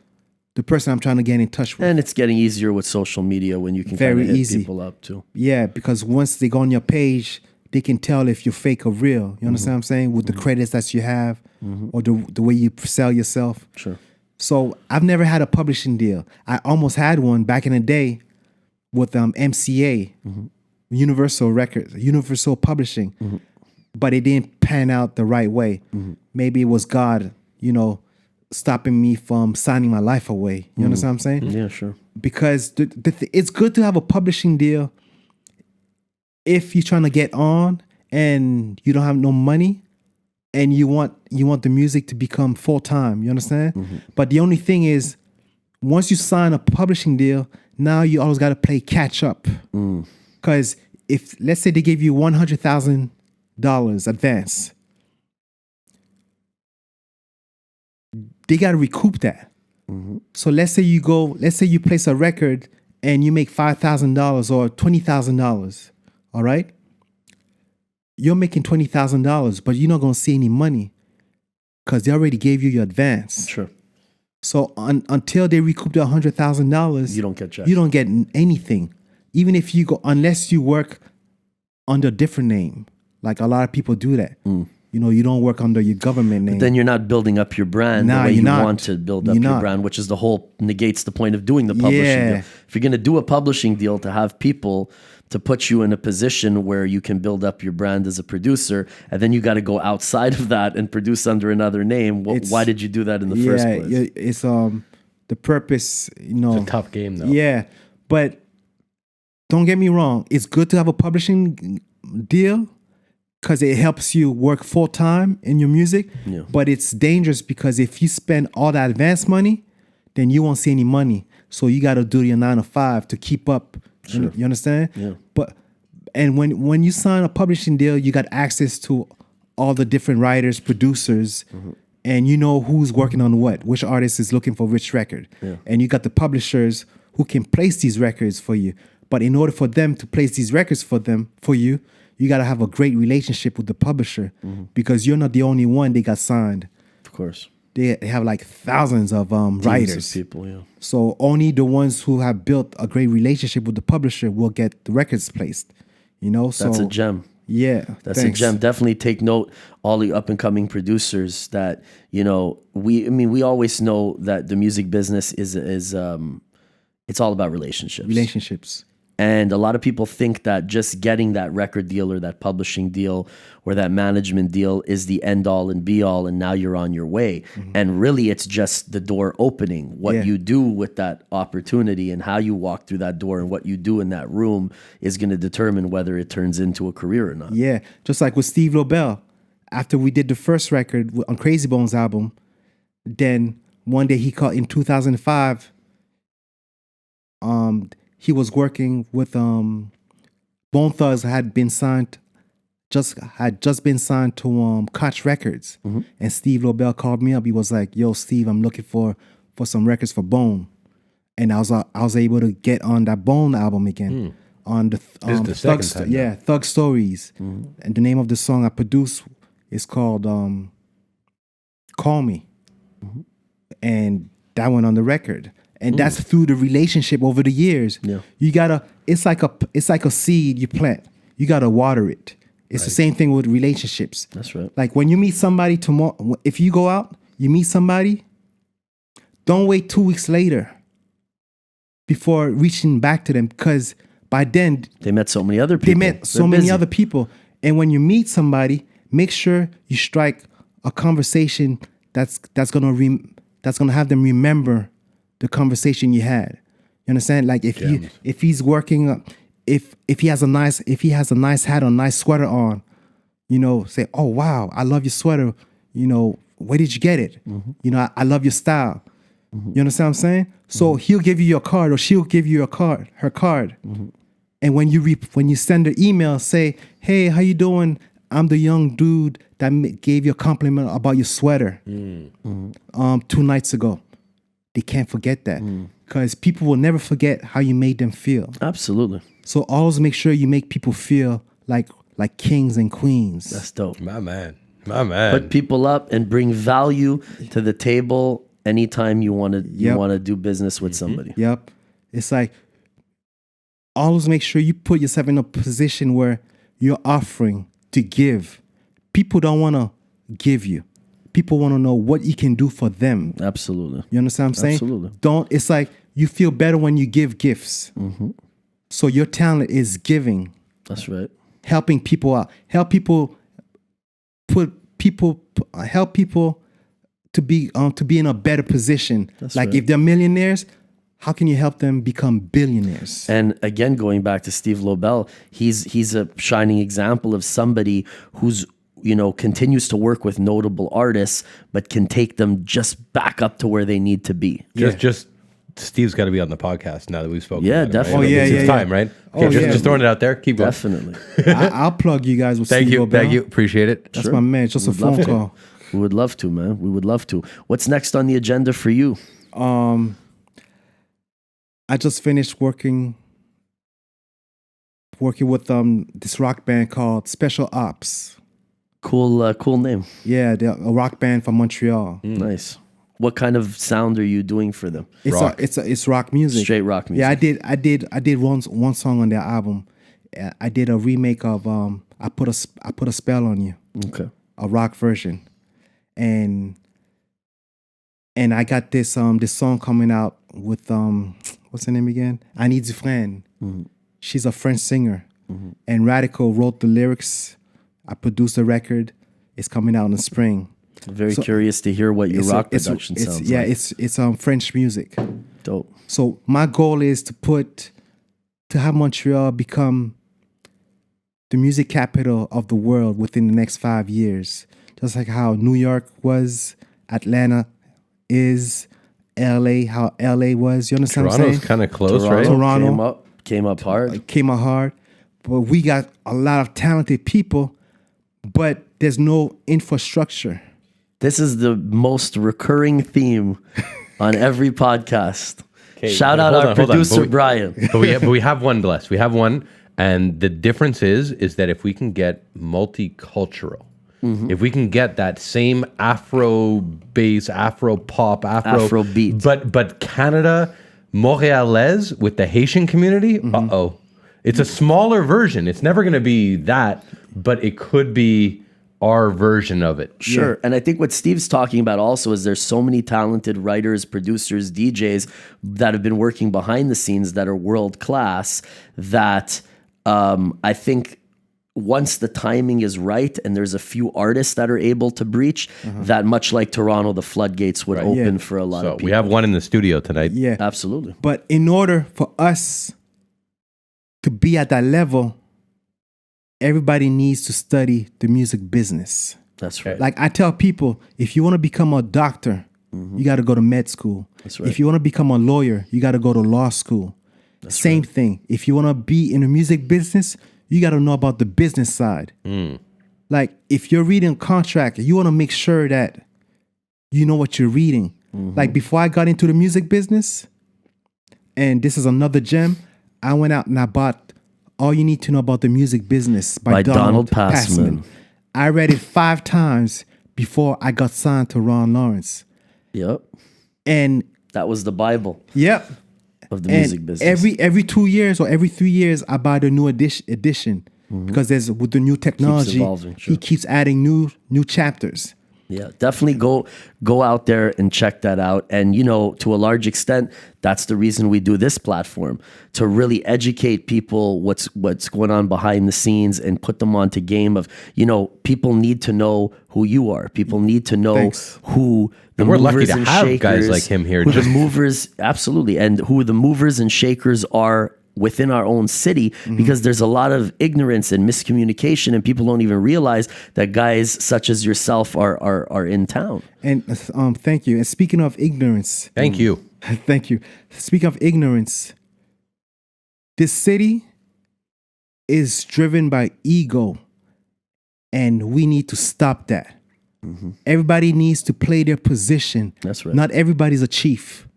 the person I'm trying to get in touch with. And it's getting easier with social media when you can kind of hit people up too. Yeah, because once they go on your page, they can tell if you're fake or real. You understand what I'm saying? With the credits that you have or the way you sell yourself. Sure. So I've never had a publishing deal. I almost had one back in the day with MCA, Universal Publishing, but it didn't pan out the right way. Maybe it was God, stopping me from signing my life away. You understand what I'm saying? Yeah, sure. Because it's good to have a publishing deal if you're trying to get on and you don't have no money and you want the music to become full time. You understand? But the only thing is, once you sign a publishing deal, now you always got to play catch up. Because if, let's say they give you $100,000 advance, they got to recoup that. So let's say you place a record and you make $5,000 or $20,000. All right? You're making $20,000, but you're not going to see any money because they already gave you your advance. Sure. So until they recoup the $100,000, you don't get checks. You don't get anything. Even if you unless you work under a different name. Like a lot of people do that. You don't work under your government name. But then you're not building up your brand the way you want to build up your brand, which is negates the point of doing the publishing deal. If you're going to do a publishing deal to have people to put you in a position where you can build up your brand as a producer, and then you got to go outside of that and produce under another name. Why did you do that in the first place? Yeah, it's the purpose. It's a tough game, though. Yeah, but don't get me wrong. It's good to have a publishing deal because it helps you work full time in your music. Yeah. But it's dangerous because if you spend all that advance money, then you won't see any money. So you got to do your 9 to 5 to keep up. Sure. You understand? Yeah. And when you sign a publishing deal, you got access to all the different writers, producers, and you know who's working on what, which artist is looking for which record. Yeah. And you got the publishers who can place these records for you. But in order for them to place these records for you, you got to have a great relationship with the publisher because you're not the only one they got signed. Of course. They have like thousands of writers. Of people, yeah. So only the ones who have built a great relationship with the publisher will get the records placed. So that's a gem. Yeah, That's thanks. a gem. Definitely take note, all the up and coming producers that, you know, we always know that the music business is it's all about relationships. Relationships. And a lot of people think that just getting that record deal or that publishing deal or that management deal is the end all and be all, and now you're on your way. And really, it's just the door opening. What you do with that opportunity and how you walk through that door and what you do in that room is going to determine whether it turns into a career or not. Yeah, just like with Steve Lobel. After we did the first record on Crazy Bones album, then one day he called in 2005. He was working with Bone Thugs had just been signed to Koch Records, and Steve Lobel called me up. He was like, "Yo, Steve, I'm looking for some records for Bone," and I was able to get on that Bone album again on the This is the second time now. Thug Stories, and the name of the song I produced is called "Call Me," and that went on the record. And that's through the relationship over the years. Yeah. You gotta. It's like a seed you plant. You gotta water it. It's the same thing with relationships. That's right. Like when you meet somebody tomorrow, if you go out, you meet somebody. Don't wait 2 weeks later before reaching back to them, because by then They met so many other people. they met so They're many busy. other people. And when you meet somebody, make sure you strike a conversation that's gonna have them remember the conversation you had. You understand? Like if he's working, if he has a nice hat on, nice sweater on, you know, say, "Oh wow, I love your sweater. You know, where did you get it? You know, I love your style." You understand what I'm saying? So he'll give you your card, or she'll give you her card. And when you send an email, say, "Hey, how you doing? I'm the young dude that gave you a compliment about your sweater 2 nights ago." They can't forget that, because people will never forget how you made them feel. Absolutely. So always make sure you make people feel like kings and queens. That's dope. My man. Put people up and bring value to the table anytime you want to do business with somebody. Yep. It's like always make sure you put yourself in a position where you're offering to give. People don't want to give you. People want to know what you can do for them. Absolutely. You understand what I'm saying? Absolutely. It's like you feel better when you give gifts. So your talent is giving. That's right. Helping people out. Help people to be in a better position. That's like right. if they're millionaires, how can you help them become billionaires? And again, going back to Steve Lobel, he's a shining example of somebody who's, you know, continues to work with notable artists, but can take them just back up to where they need to be. Just Steve's got to be on the podcast now that we've spoken. Yeah, about it, right? definitely. It's time, right? Okay, just throwing it out there. Keep going. Definitely. I'll plug you guys with Thank Steve you, Lobel. thank you, appreciate it. That's my man. Just a We'd love phone to. call. We would love to, man. We would love to. What's next on the agenda for you? I just finished working with this rock band called Special Ops. Cool name. Yeah, they're a rock band from Montreal. Nice. What kind of sound are you doing for them? It's rock music. Straight rock music. Yeah, I did one song on their album. I did a remake of I put a spell on you. Okay. A rock version, and I got this song coming out with what's her name again? I Need a Friend. She's a French singer, and Radical wrote the lyrics. I produced the record. It's coming out in the spring. I'm very curious to hear what your rock production sounds like. Yeah, it's French music. Dope. So my goal is to have Montreal become the music capital of the world within the next 5 years. Just like how New York was, Atlanta is, LA, how LA was. You understand what I'm Toronto's saying? kind of close, right? Toronto came up hard. Came out hard. But we got a lot of talented people, but there's no infrastructure. This is the most recurring theme on every podcast. Shout out hold our on, hold on. producer, Brian. But we have one, Bless. We have one. And the difference is that if we can get multicultural, if we can get that same Afro bass, Afro pop, Afro beat. but Canada, Montrealaise with the Haitian community, it's a smaller version. It's never going to be that, but it could be our version of it. Sure. And I think what Steve's talking about also is there's so many talented writers, producers, DJs that have been working behind the scenes that are world class that I think once the timing is right and there's a few artists that are able to breach, that much like Toronto, the floodgates would open for a lot of people. We have one in the studio tonight. Yeah. Absolutely. But in order for us to be at that level, everybody needs to study the music business. That's right. Like I tell people, if you want to become a doctor, you got to go to med school. That's right. If you want to become a lawyer, you got to go to law school. Same thing. If you want to be in the music business, you got to know about the business side. Like if you're reading a contract, you want to make sure that you know what you're reading. Like before I got into the music business, and this is another gem, I went out and I bought All You Need to Know About the Music Business by Donald Passman. I read it 5 times before I got signed to Ron Lawrence. Yep. And That was the Bible yep. of the music business. Every 2 years or every 3 years, I buy the new edition because there's with the new technology, evolving, sure. he keeps adding new chapters. Yeah, definitely go out there and check that out. And, you know, to a large extent, that's the reason we do this platform, to really educate people what's going on behind the scenes and put them onto game of, you know, people need to know who you are. People need to know who the we're lucky movers to and have shakers, guys like him here. who the movers, absolutely, and who the movers and shakers are within our own city, because there's a lot of ignorance and miscommunication, and people don't even realize that guys such as yourself are in town. And thank you. And speaking of ignorance, Thank you. thank you. Speaking of ignorance, this city is driven by ego, and we need to stop that. Everybody needs to play their position. That's right. Not everybody's a chief.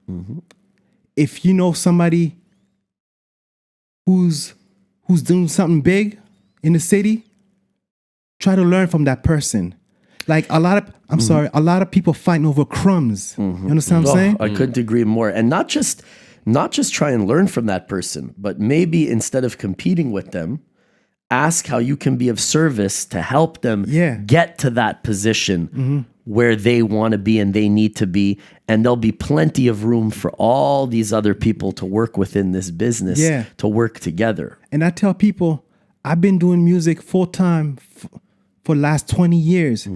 If you know somebody who's doing something big in the city, try to learn from that person. Like a lot of people fighting over crumbs. You understand what I'm saying? I couldn't agree more. And not just try and learn from that person, but maybe instead of competing with them, ask how you can be of service to help them get to that position where they want to be and they need to be. And there'll be plenty of room for all these other people to work within this business, to work together. And I tell people, I've been doing music full time for the last 20 years.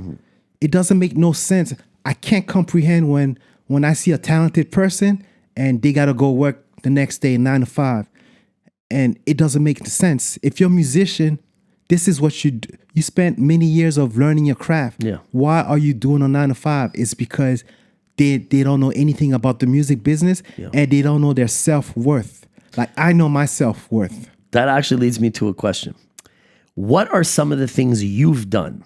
It doesn't make no sense. I can't comprehend when I see a talented person and they got to go work the next day 9 to 5. And it doesn't make sense. If you're a musician, this is what you do. You spent many years of learning your craft. Yeah. Why are you doing a 9 to 5? It's because they don't know anything about the music business and they don't know their self-worth. Like I know my self-worth. That actually leads me to a question. What are some of the things you've done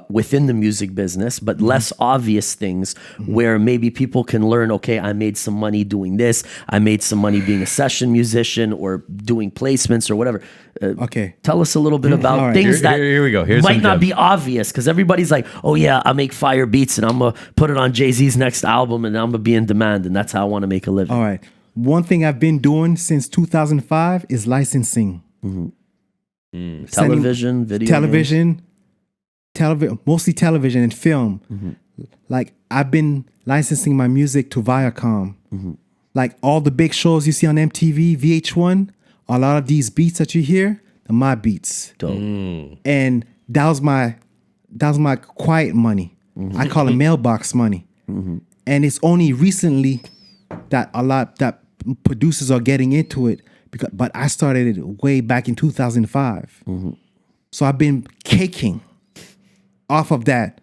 within the music business, but less obvious things where maybe people can learn, okay, I made some money doing this. I made some money being a session musician or doing placements or whatever. Okay. Tell us a little bit about All right. things that Here we go. Here's might some not gems. be obvious, because everybody's like, oh yeah, I make fire beats and I'm going to put it on Jay-Z's next album and I'm going to be in demand and that's how I want to make a living. All right. One thing I've been doing since 2005 is licensing. Television, video games. Mostly television and film. Like I've been licensing my music to Viacom. Like all the big shows you see on MTV, VH1, a lot of these beats that you hear, they're my beats. Dope. And that was my quiet money. I call it mailbox money. And it's only recently that that producers are getting into it, but I started it way back in 2005. So I've been caking off of that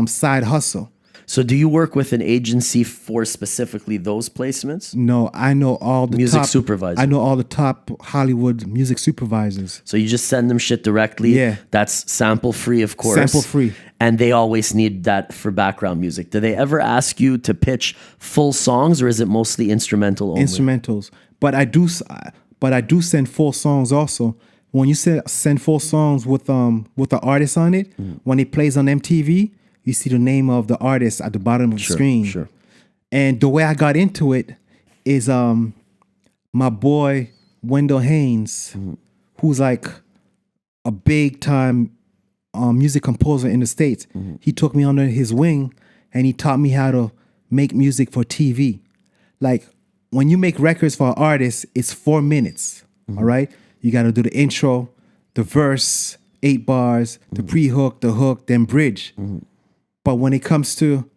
side hustle. So do you work with an agency for specifically those placements? No, I know all the Music top supervisor. I know all the top Hollywood music supervisors. So you just send them shit directly. Yeah. That's sample free, of course. Sample free. And they always need that for background music. Do they ever ask you to pitch full songs, or is it mostly instrumental only? Instrumentals. But I do send full songs also. When you send full songs with the artist on it, when it plays on MTV, you see the name of the artist at the bottom of the screen. Sure. And the way I got into it is my boy Wendell Haynes, who's like a big time music composer in the States. He took me under his wing and he taught me how to make music for TV. Like when you make records for an artist, it's 4 minutes. All right. You got to do the intro, the verse, 8 bars, the pre-hook, the hook, then bridge. But when it comes to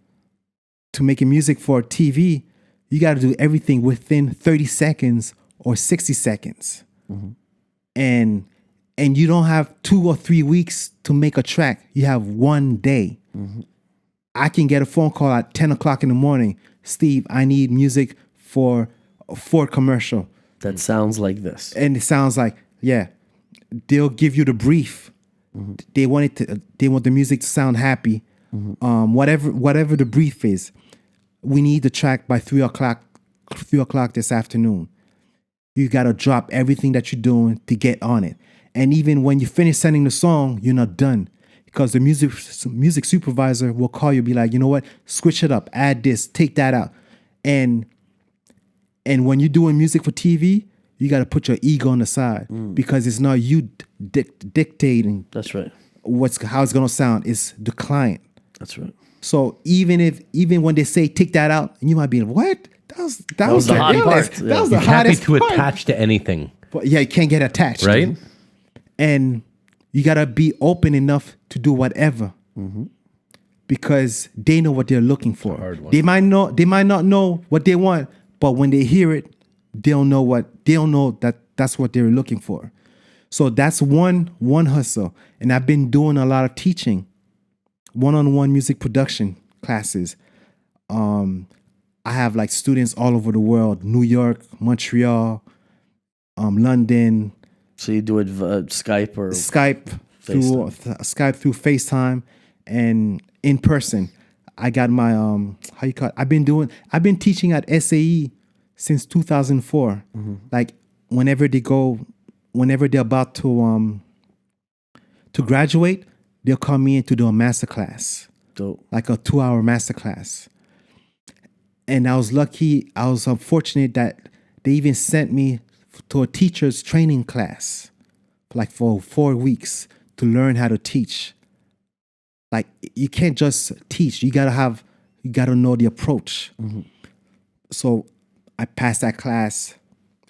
making music for TV, you got to do everything within 30 seconds or 60 seconds. And you don't have 2 or 3 weeks to make a track. You have 1 day. I can get a phone call at 10 o'clock in the morning. Steve, I need music for a Ford commercial. That sounds like this. And it sounds like, yeah, they'll give you the brief. They want the music to sound happy. Whatever the brief is, we need the track by 3 o'clock this afternoon. You got to drop everything that you're doing to get on it. And even when you finish sending the song, you're not done. Because the music supervisor will call you, be like, you know what, switch it up, add this, take that out. And when you're doing music for TV, you got to put your ego on the side because it's not you dictating. That's right. How it's gonna sound. It's the client. That's right. So even when they say take that out, and you might be like, what? That was the hot part. That was the You can't be hottest too part. attached to anything, But yeah, you can't get attached, right? And you gotta be open enough to do whatever, because they know what they're looking for. hard one. They might not know what they want, but when they hear it, they'll know that that's what they're looking for. So that's one hustle. And I've been doing a lot of teaching, one-on-one music production classes. I have like students all over the world, New York, Montreal, London. So you do it Skype or Skype through FaceTime and in person. I got my I've been teaching at SAE since 2004. Like whenever they're about to graduate, they'll call me in to do a master class. Dope. Like a 2-hour master class. And I was unfortunate that they even sent me to a teacher's training class, like for 4 weeks to learn how to teach. Like you can't just teach. You gotta know the approach. So I passed that class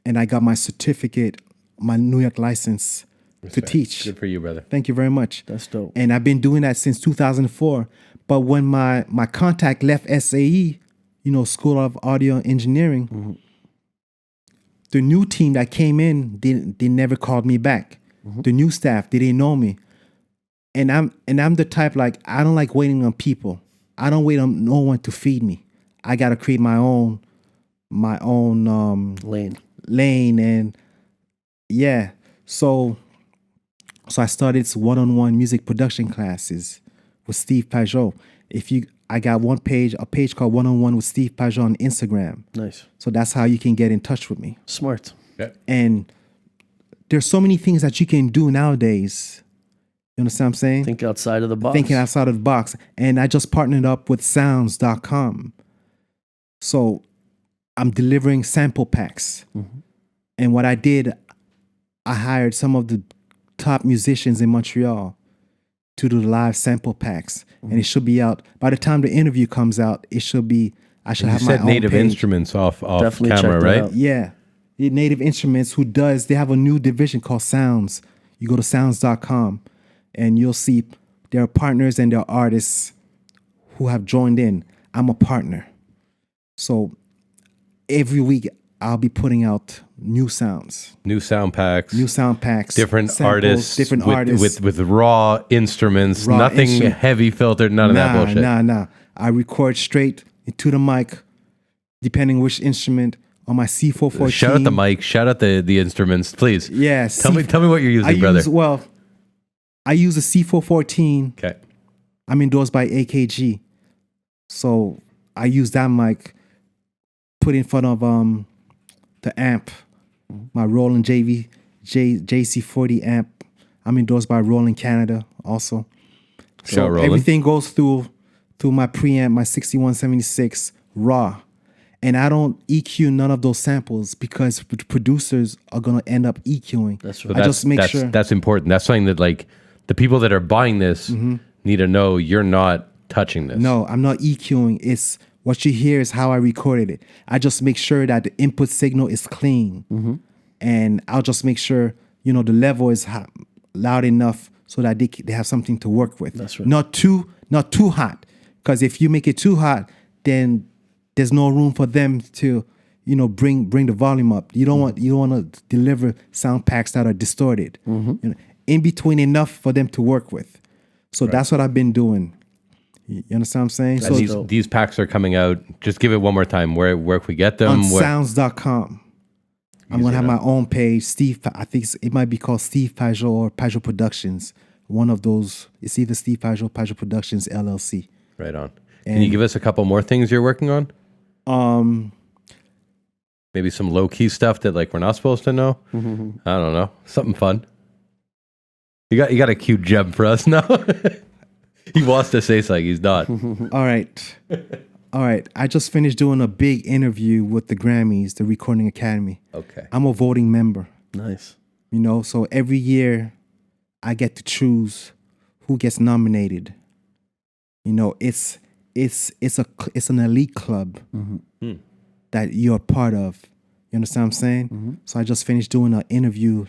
and I got my certificate, my New York license to teach. Good for you, brother. Thank you very much. That's dope. And I've been doing that since 2004. But when my contact left SAE, School of Audio Engineering, the new team that came in, they never called me back. The new staff, they didn't know me. And I'm the type, like, I don't like waiting on people. I don't wait on no one to feed me. I gotta create my own lane. And yeah. So I started one-on-one music production classes with Steve Pageot. I got a page called One-on-One with Steve Pageot on Instagram. Nice. So that's how you can get in touch with me. Smart. Yeah. And there's so many things that you can do nowadays. You understand what I'm saying? Think outside of the box. Thinking outside of the box. And I just partnered up with sounds.com. So I'm delivering sample packs. And what I did, I hired some of the top musicians in Montreal to do the live sample packs. And it should be out. By the time the interview comes out, I should have my You said own Native page. Instruments off Definitely check camera, that right? out. Yeah. The Native Instruments they have a new division called Sounds. You go to sounds.com and you'll see there are partners and there are artists who have joined in. I'm a partner. So every week I'll be putting out new sounds. New sound packs. Different samples, artists. Different artists. With raw instruments. Raw nothing instrument. heavy filtered. None of that bullshit. Nah. I record straight into the mic, depending which instrument, on my C414. Shout out the mic. Shout out the instruments, please. Yeah. Tell me what you're using, brother. I use a C414. Okay. I'm endorsed by AKG. So I use that mic, put in front of the amp, my Roland JC40 amp. I'm endorsed by Roland Canada also. So Shout Roland. everything goes through my preamp, my 6176 raw. And I don't EQ none of those samples because producers are gonna end up EQing. That's So right. I just make sure. that's important. That's something that like the people that are buying this need to know you're not touching this. No, I'm not EQing. It's what you hear is how I recorded it. I just make sure that the input signal is clean, and I'll just make sure the level is loud enough so that they have something to work with. That's right. Not too hot, because if you make it too hot, then there's no room for them to bring the volume up. You don't want to deliver sound packs that are distorted. In between enough for them to work with. So that's what I've been doing. You understand what I'm saying? And So these packs are coming out. Just give it one more time. Where can we get them? on sounds.com. I'm going to have Easy my own page. I think it might be called Steve Pageot or Pageot Productions. One of those. It's either Steve Pageot, Pageot Productions, LLC. Right on. Can you give us a couple more things you're working on? Maybe some low key stuff that like we're not supposed to know. I don't know. Something fun. You got a cute gem for us now. He wants to say something. He's not. All right. I just finished doing a big interview with the Grammys, the Recording Academy. Okay. I'm a voting member. Nice. So every year I get to choose who gets nominated. It's an elite club that you're a part of. You understand what I'm saying? So I just finished doing an interview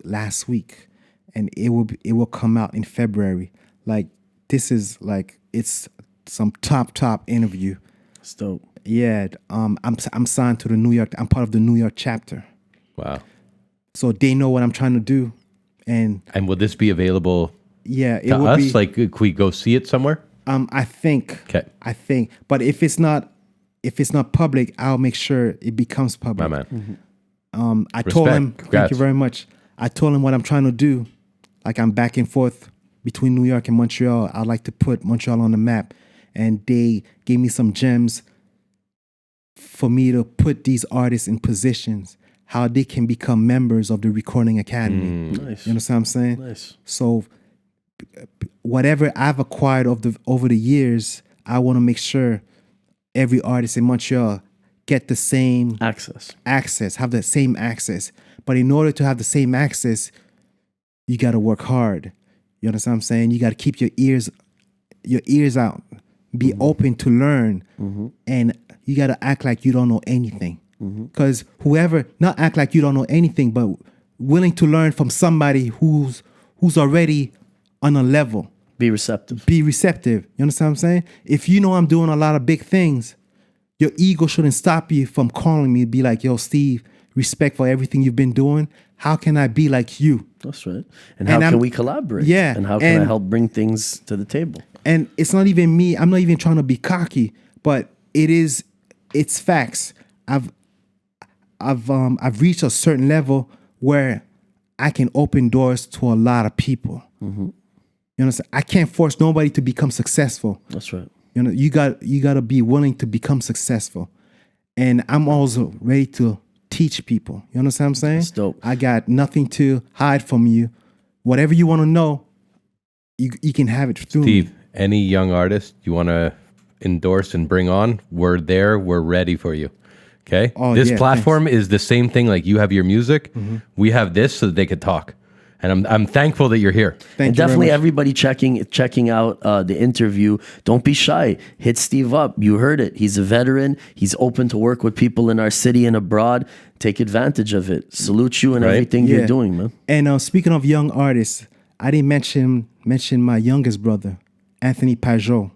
last week, and it will come out in February. Like this is like it's some top interview. That's dope. Yeah, I'm signed to the New York. I'm part of the New York chapter. Wow. So they know what I'm trying to do, and will this be available yeah, it to will us? be. Like, could we go see it somewhere? I think. Okay. I think, but if it's not public, I'll make sure it becomes public. My man. I told Respect. him, Congrats. thank you very much. I told him what I'm trying to do. Like I'm back and forth between New York and Montreal. I'd like to put Montreal on the map. And they gave me some gems for me to put these artists in positions, how they can become members of the Recording Academy. Nice. You understand what I'm saying? Nice. So whatever I've acquired over the years, I want to make sure every artist in Montreal get the same Access. have the same access. But in order to have the same access, you got to work hard. You understand what I'm saying? You got to keep your ears out. Be open to learn. And you got to act like you don't know anything. Because not act like you don't know anything, but willing to learn from somebody who's already on a level. Be receptive. Be receptive. You understand what I'm saying? If you know I'm doing a lot of big things, your ego shouldn't stop you from calling me, be like, yo, Steve, respect for everything you've been doing. How can I be like you? That's right. And how can we collaborate? Yeah. And how can I help bring things to the table? And it's not even me. I'm not even trying to be cocky, but it's facts. I've reached a certain level where I can open doors to a lot of people. You understand? I can't force nobody to become successful. That's right. You got to be willing to become successful. And I'm also ready to teach people. You understand what I'm saying? That's dope. I got nothing to hide from you. Whatever you want to know, you can have it through Steve, me. any young artist you want to endorse and bring on, we're there. We're ready for you. Okay? Oh, this yeah, platform is the same thing. Like you have your music. We have this so that they could talk. And I'm thankful that you're here. Thank And you very definitely much. everybody checking out the interview. Don't be shy. Hit Steve up. You heard it. He's a veteran. He's open to work with people in our city and abroad. Take advantage of it. Salute you and Right. everything Yeah. you're doing, man. And speaking of young artists, I didn't mention my youngest brother, Anthony Pageot.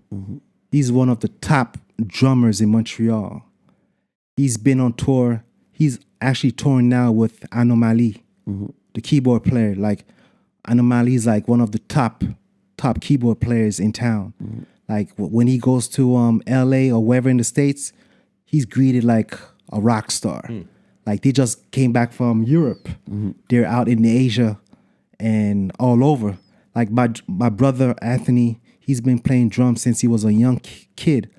He's one of the top drummers in Montreal. He's been on tour. He's actually touring now with Anomaly, the keyboard player. Like Anomaly is like one of the top keyboard players in town. Like when he goes to LA or wherever in the States, he's greeted like a rock star. Like they just came back from Europe. They're out in Asia and all over. Like my brother Anthony, he's been playing drums since he was a young kid.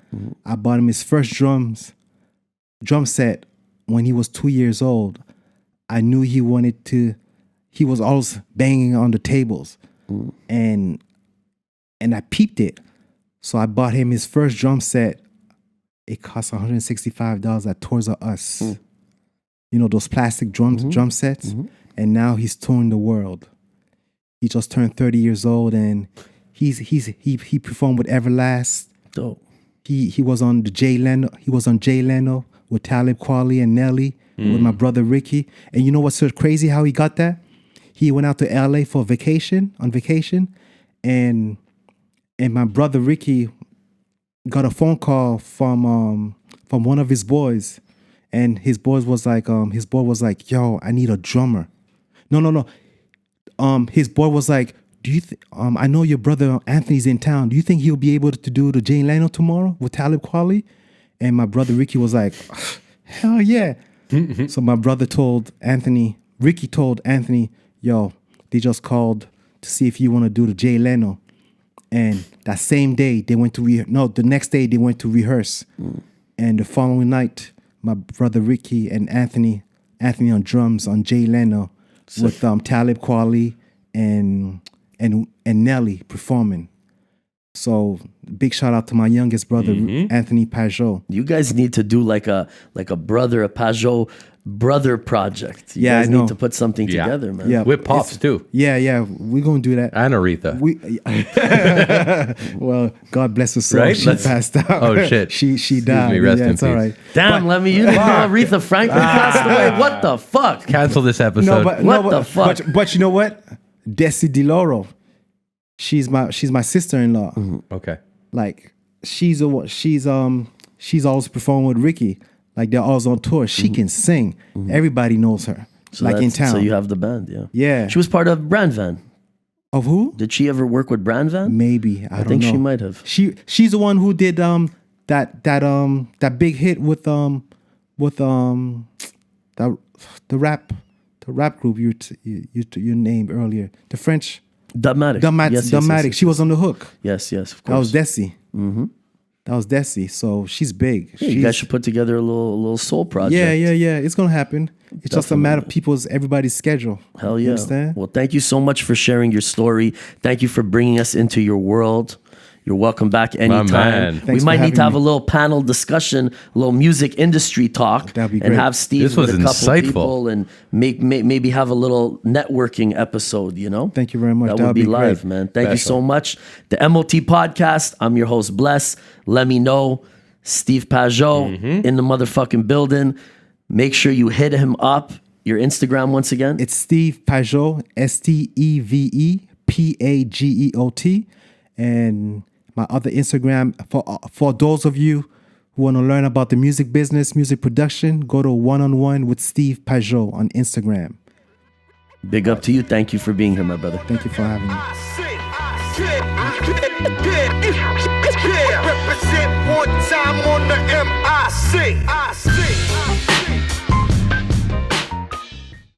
I bought him his first drum set when he was 2 years old. I knew he was always banging on the tables. And I peeped it. So I bought him his first drum set it cost $165 at Toys R Us. You know, those plastic drum sets. And now he's touring the world. He just turned 30 years old, and he performed with Everlast. Dope. He was on the Jay Leno. He was on Jay Leno with Talib Kweli and Nelly with my brother Ricky. And you know what's so crazy? How he got that? He went out to LA on vacation, and my brother Ricky got a phone call from one of his boys, and his boy was like, "Yo, I need a drummer." No. His boy was like, "Do you? I know your brother Anthony's in town. Do you think he'll be able to do the Jay Leno tomorrow with Talib Kweli?" And my brother Ricky was like, "Hell yeah!" So my brother Ricky told Anthony, "Yo, they just called to see if you want to do the Jay Leno." And that same day they went to the next day they went to rehearse. And the following night, my brother Ricky and Anthony on drums on Jay Leno with Talib Kweli and Nelly performing. So big shout out to my youngest brother, Anthony Pageot. You guys need to do like a Pageot brother project. You guys need to put something together, man. Yeah, with Pops too. Yeah, we're gonna do that. And Aretha. Well, God bless her soul. Right? She passed out. Oh shit. She died. Me, rest in it's all peace. right. Damn, Lemme, you didn't know Aretha Franklin passed away. What the fuck? Cancel this episode. The fuck? But you know what? Desi DeLoro. She's my sister-in-law. Okay. Like she's always performing with Ricky. Like they're always on tour. She can sing. Everybody knows her. So like in town. So you have the band, yeah. Yeah. She was part of Brand Van. Of who? Did she ever work with Brand Van? Maybe. I don't know. she might have. She's the one who did that big hit with the rap group you named earlier. The French. Dubmatic. Yes. She was on the hook. Yes, of course. That was Desi. That was Desi. So she's big. Yeah, you guys should put together a little soul project. Yeah. It's gonna happen. It's just a matter of everybody's schedule. Hell yeah. You understand? Well, thank you so much for sharing your story. Thank you for bringing us into your world. You're welcome back anytime. We might need to have a little panel discussion, a little music industry talk, That'd be and great. have Steve This with was a couple insightful. people and maybe have a little networking episode, you know? Thank you very much. That That'd would be be live, great. man. Thank you so much. The M.O.T podcast. I'm your host, Bless. Lemme-Kno, Steve Pageot in the motherfucking building. Make sure you hit him up. Your Instagram once again. It's Steve Pageot, StevePageot, and my other Instagram, for those of you who want to learn about the music business, music production, go to One-on-One with Steve Pageot on Instagram. Big up to you. Thank you for being here, my brother. Thank you for having me. Represent one time on the M.I.C.